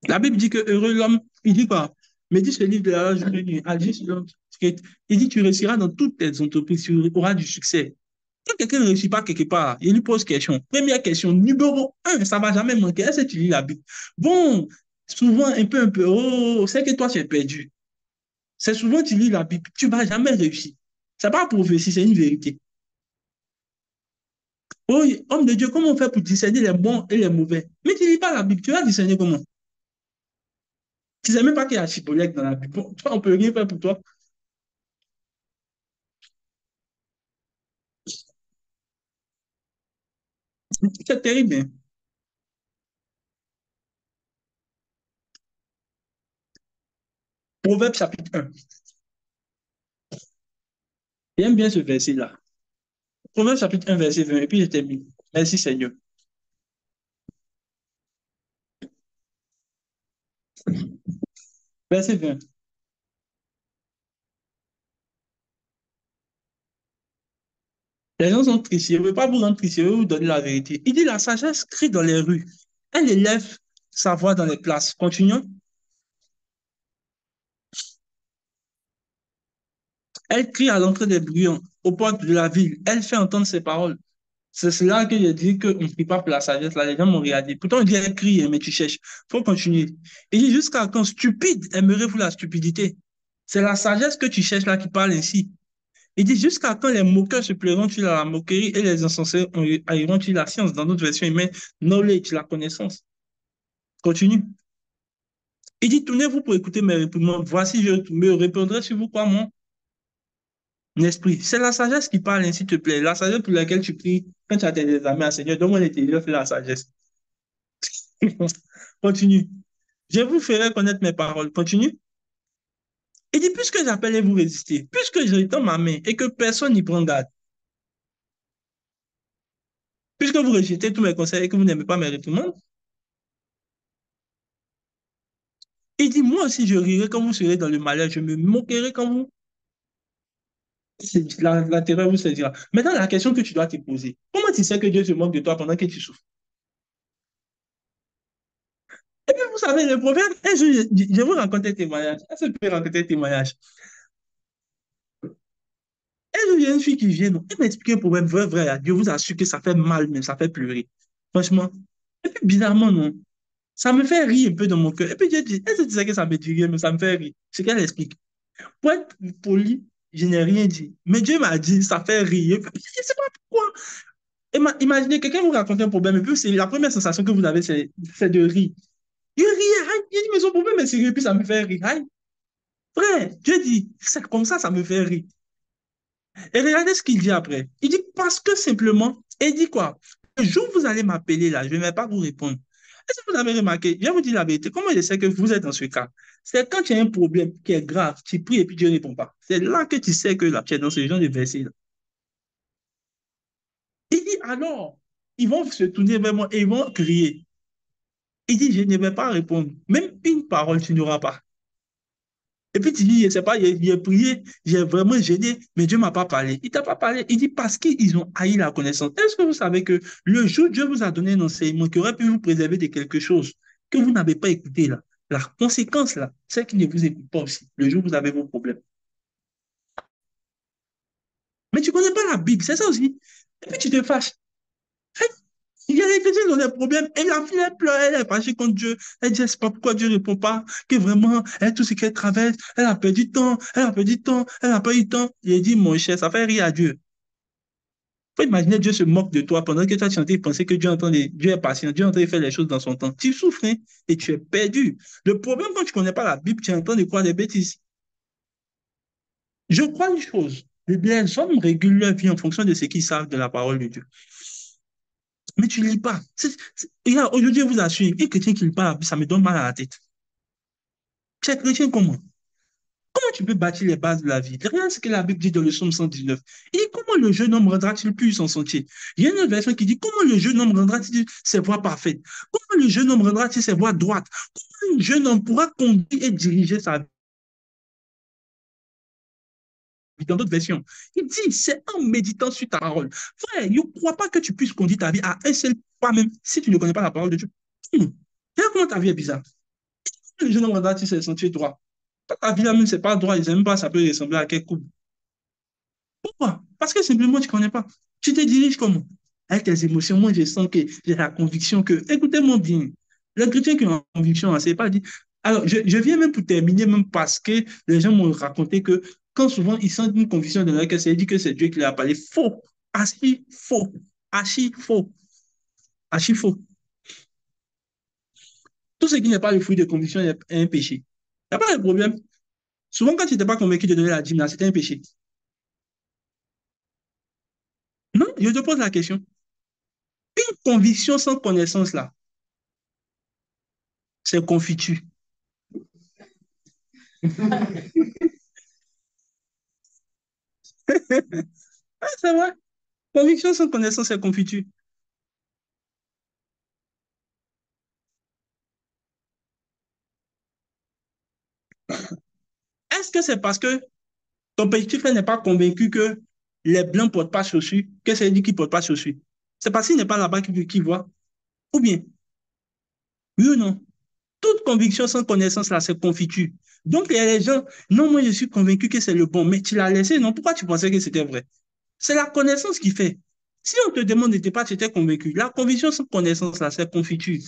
La Bible dit que heureux l'homme, il dit quoi? Mais dit ce livre de la loi, agis sur l'homme. Il dit, tu réussiras dans toutes tes entreprises, tu auras du succès. Quand quelqu'un ne réussit pas quelque part, il lui pose question. Première question, numéro un, ça ne va jamais manquer. Est-ce que tu lis la Bible? Bon, souvent, un peu, oh, c'est que toi, tu es perdu. C'est souvent, tu lis la Bible, tu ne vas jamais réussir. Ce n'est pas prophétie, c'est une vérité. Oh, homme de Dieu, comment on fait pour discerner les bons et les mauvais? Mais tu ne lis pas la Bible, tu vas discerner comment? Tu ne sais même pas qu'il y a Chibolek dans la Bible. Bon, toi, on ne peut rien faire pour toi. C'est terrible, hein. Proverbe chapitre 1. J'aime bien ce verset-là. Proverbe chapitre 1, verset 20, et puis je termine. Merci Seigneur. Verset 20. Les gens sont tristes. Je ne veux pas vous rendre triste, je vais vous donner la vérité. Il dit la sagesse crie dans les rues. Elle élève sa voix dans les places. Continuons. Elle crie à l'entrée des bruyants, aux portes de la ville. Elle fait entendre ses paroles. C'est cela que j'ai dit qu'on ne prie pas pour la sagesse. Là, les gens m'ont regardé. Pourtant, on dit elle crie, mais tu cherches. Il faut continuer. Il dit jusqu'à quand stupide aimerait-vous la stupidité? C'est la sagesse que tu cherches là qui parle ainsi. Il dit jusqu'à quand les moqueurs se plairont-ils à la moquerie et les insensés haïront-ils la science? Dans notre version humaine, knowledge, la connaissance. Continue. Il dit tournez-vous pour écouter mes réprimandes. Voici, je me répondrai sur vous quoi, mon esprit. C'est la sagesse qui parle ainsi, s'il te plaît. La sagesse pour laquelle tu pries quand tu as tes examens, Seigneur, donne-moi l'intelligence et la sagesse. Continue. Je vous ferai connaître mes paroles. Continue. Il dit, puisque j'appelle et vous résistez, puisque je dans ma main et que personne n'y prend garde, puisque vous rejetez tous mes conseils et que vous n'aimez pas mes réprimandes, il dit, moi aussi je rirai quand vous serez dans le malheur, je me moquerai quand vous, la terreur vous saisira. Maintenant, la question que tu dois te poser, comment tu sais que Dieu se moque de toi pendant que tu souffres? Et puis, vous savez, le prophète, un jour, je vous raconte un témoignage. Est-ce que je peux raconter un témoignage? Un jour, il y a une fille qui vient, elle m'a expliqué un problème vrai, vrai. Dieu vous assure que ça fait mal, mais ça fait pleurer. Franchement. Et puis, bizarrement, non. Ça me fait rire un peu dans mon cœur. Et puis, j'ai dit, est-ce que tu sais que ça me dit rien, mais ça me fait rire? C'est qu'elle explique. Pour être poli, je n'ai rien dit. Mais Dieu m'a dit, ça fait rire. Je ne sais pas pourquoi. Imaginez, quelqu'un vous raconte un problème, et puis c'est la première sensation que vous avez, c'est de rire. Je riais, hein. Il dit, mais son problème est sérieux, et puis ça me fait rire. Hein. Frère, Dieu dit, c'est comme ça me fait rire. Et regardez ce qu'il dit après. Il dit, parce que simplement, et il dit quoi? Le jour où vous allez m'appeler là, je ne vais pas vous répondre. Est-ce que vous avez remarqué? Je vais vous dire la vérité. Comment je sais que vous êtes dans ce cas? C'est quand tu as un problème qui est grave, tu pries et puis Dieu ne répond pas. C'est là que tu sais que là, tu es dans ce genre de verset. Il dit alors, ils vont se tourner vers moi et ils vont crier. Il dit, je ne vais pas répondre. Même une parole, tu n'auras pas. Et puis tu dis, je ne sais pas, j'ai prié, j'ai vraiment gêné, mais Dieu ne m'a pas parlé. Il ne t'a pas parlé. Il dit, parce qu'ils ont haï la connaissance. Est-ce que vous savez que le jour où Dieu vous a donné un enseignement qui aurait pu vous préserver de quelque chose que vous n'avez pas écouté là, la conséquence là, c'est qu'il ne vous écoute pas aussi, le jour où vous avez vos problèmes. Mais tu ne connais pas la Bible, c'est ça aussi. Et puis tu te fâches. Il y a des chrétiens qui ont des problèmes. Et la fille, elle pleure, elle est fâchée contre Dieu. Elle dit, c'est pas pourquoi Dieu ne répond pas, que vraiment, elle, tout ce qu'elle traverse, elle a perdu du temps, elle a perdu du temps, elle n'a pas eu du temps. Il dit, mon cher, ça fait rire à Dieu. Faut imaginer Dieu se moque de toi pendant que toi, tu es en train de penser que Dieu est patient, Dieu est en train de faire les choses dans son temps. Tu souffres hein, et tu es perdu. Le problème, quand tu ne connais pas la Bible, tu es en train de croire des bêtises. Je crois une chose. Les hommes régulent leur vie en fonction de ce qu'ils savent de la parole de Dieu. Mais tu ne lis pas. Regarde, aujourd'hui, je vous assure, un chrétien qui ne lit pas la Bible, ça me donne mal à la tête. Tu es chrétien comment? Comment tu peux bâtir les bases de la vie? Regarde ce que la Bible dit dans le psaume 119. Il dit, comment le jeune homme rendra-t-il plus son sentier? Il y a une autre version qui dit, comment le jeune homme rendra-t-il ses voies parfaites? Comment le jeune homme rendra-t-il ses voies droites? Comment un jeune homme pourra conduire et diriger sa vie? Dans d'autres versions, il dit, c'est en méditant sur ta parole. Frère, je ne crois pas que tu puisses conduire ta vie à un seul pas même si tu ne connais pas la parole de Dieu. Regarde comment ta vie est bizarre. Le jeune homme rendra-t-il ses sentiers droits? Ta vie là-même, c'est pas droit, je ne sais même pas, ça peut ressembler à quel couple. Pourquoi? Parce que simplement, tu ne connais pas. Tu te diriges comment? Avec tes émotions. Moi, je sens que j'ai la conviction que, écoutez-moi bien, les chrétiens qui ont la conviction, c'est pas dit. Alors, je viens même pour terminer, même parce que les gens m'ont raconté que quand souvent ils sentent une conviction dans leur cœur, c'est dit que c'est Dieu qui leur a parlé. Faux. Archi faux. Archi faux. Archi faux. Tout ce qui n'est pas le fruit de conviction est un péché. Il n'y a pas de problème. Souvent, quand tu n'étais pas convaincu de donner la dîme, c'était un péché. Non, je te pose la question. Une conviction sans connaissance, là, c'est confiture. Ah, c'est vrai. Conviction sans connaissance, c'est confiture. Est-ce que c'est parce que ton petit frère n'est pas convaincu que les blancs ne portent pas chaussures, que c'est lui qui ne porte pas chaussures? C'est parce qu'il n'est pas là-bas qu'il voit. Ou bien, oui ou non? Toute conviction sans connaissance, là, c'est confiture. Donc, il y a les gens, non, moi, je suis convaincu que c'est le bon, mais tu l'as laissé, non? Pourquoi tu pensais que c'était vrai? C'est la connaissance qui fait. Si on te demande de te pas, tu étais convaincu. La conviction sans connaissance, là, c'est confiture.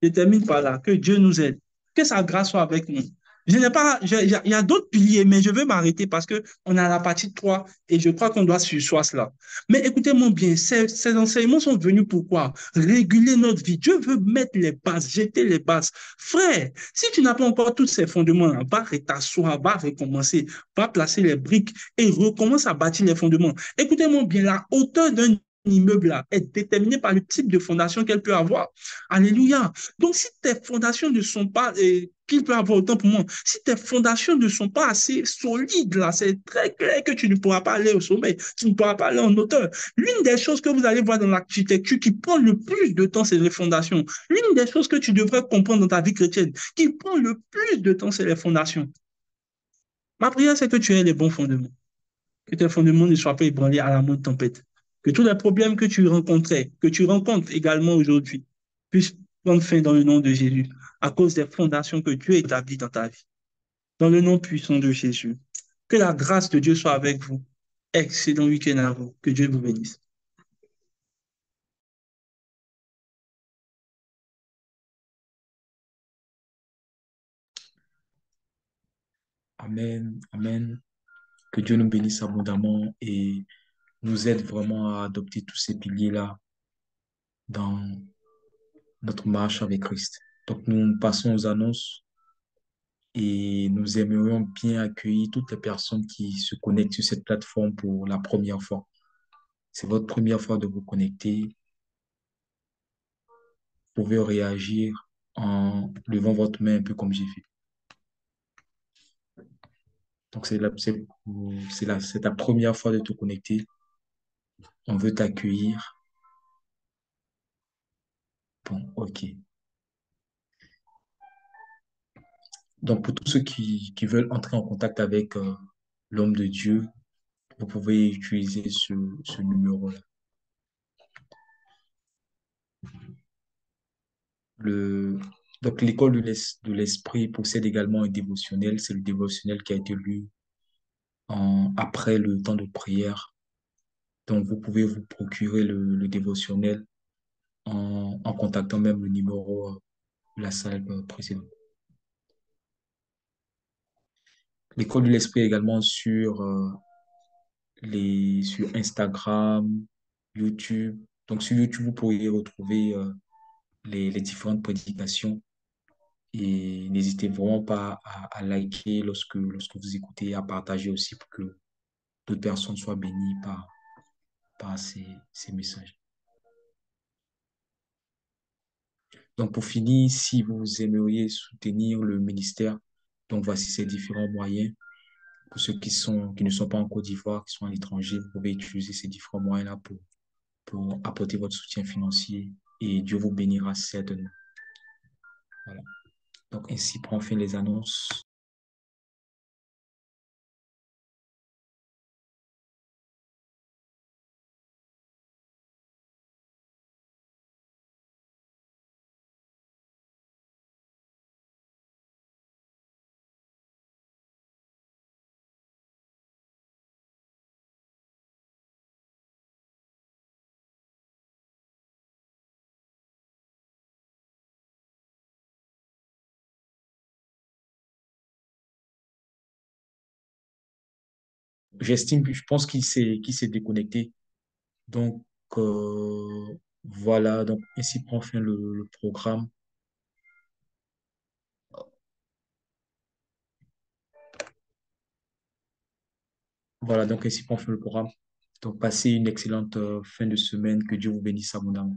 Je termine par là. Que Dieu nous aide. Que sa grâce soit avec nous. Je n'ai pas, il y a d'autres piliers, mais je veux m'arrêter parce que on a la partie 3 et je crois qu'on doit sursoir cela. Mais écoutez-moi bien, ces enseignements sont venus pourquoi? Réguler notre vie. Dieu veut mettre les bases, jeter les bases. Frère, si tu n'as pas encore tous ces fondements, va t'asseoir, va recommencer, va placer les briques et recommence à bâtir les fondements. Écoutez-moi bien, la hauteur d'un immeuble là est déterminée par le type de fondation qu'elle peut avoir. Alléluia. Donc, si tes fondations ne sont pas, qu'il peut avoir autant pour moi, si tes fondations ne sont pas assez solides, là, c'est très clair que tu ne pourras pas aller au sommet, tu ne pourras pas aller en hauteur. L'une des choses que vous allez voir dans l'architecture qui prend le plus de temps, c'est les fondations. L'une des choses que tu devrais comprendre dans ta vie chrétienne, qui prend le plus de temps, c'est les fondations. Ma prière, c'est que tu aies les bons fondements, que tes fondements ne soient pas ébranlés à la moindre tempête, que tous les problèmes que tu rencontrais, que tu rencontres également aujourd'hui, puissent prendre fin dans le nom de Jésus, à cause des fondations que Dieu établit dans ta vie. Dans le nom puissant de Jésus. Que la grâce de Dieu soit avec vous. Excellent week-end à vous. Que Dieu vous bénisse. Amen, amen. Que Dieu nous bénisse abondamment et nous aide vraiment à adopter tous ces piliers-là dans notre marche avec Christ. Donc, nous passons aux annonces et nous aimerions bien accueillir toutes les personnes qui se connectent sur cette plateforme pour la première fois. C'est votre première fois de vous connecter. Vous pouvez réagir en levant votre main un peu comme j'ai fait. Donc, c'est ta première fois de te connecter. On veut t'accueillir. Bon, ok. Donc, pour tous ceux qui veulent entrer en contact avec l'homme de Dieu, vous pouvez utiliser ce numéro-là. Le, donc, l'école de l'esprit possède également un dévotionnel. C'est le dévotionnel qui a été lu après le temps de prière. Donc, vous pouvez vous procurer le dévotionnel en contactant même le numéro de la salle précédente. L'école de l'esprit est également sur Instagram, YouTube. Donc, sur YouTube, vous pourriez retrouver les différentes prédications et n'hésitez vraiment pas à liker lorsque vous écoutez, à partager aussi pour que d'autres personnes soient bénies par ces messages. Donc, pour finir, si vous aimeriez soutenir le ministère, donc voici ces différents moyens. Pour ceux qui ne sont pas en Côte d'Ivoire, qui sont à l'étranger, vous pouvez utiliser ces différents moyens-là pour apporter votre soutien financier et Dieu vous bénira certainement. Voilà. Donc, ainsi prend fin les annonces. Je pense qu'il s'est déconnecté. Donc, voilà. Donc, ainsi prend fin le programme. Voilà. Donc, ainsi prend fin le programme. Donc, passez une excellente fin de semaine. Que Dieu vous bénisse abondamment.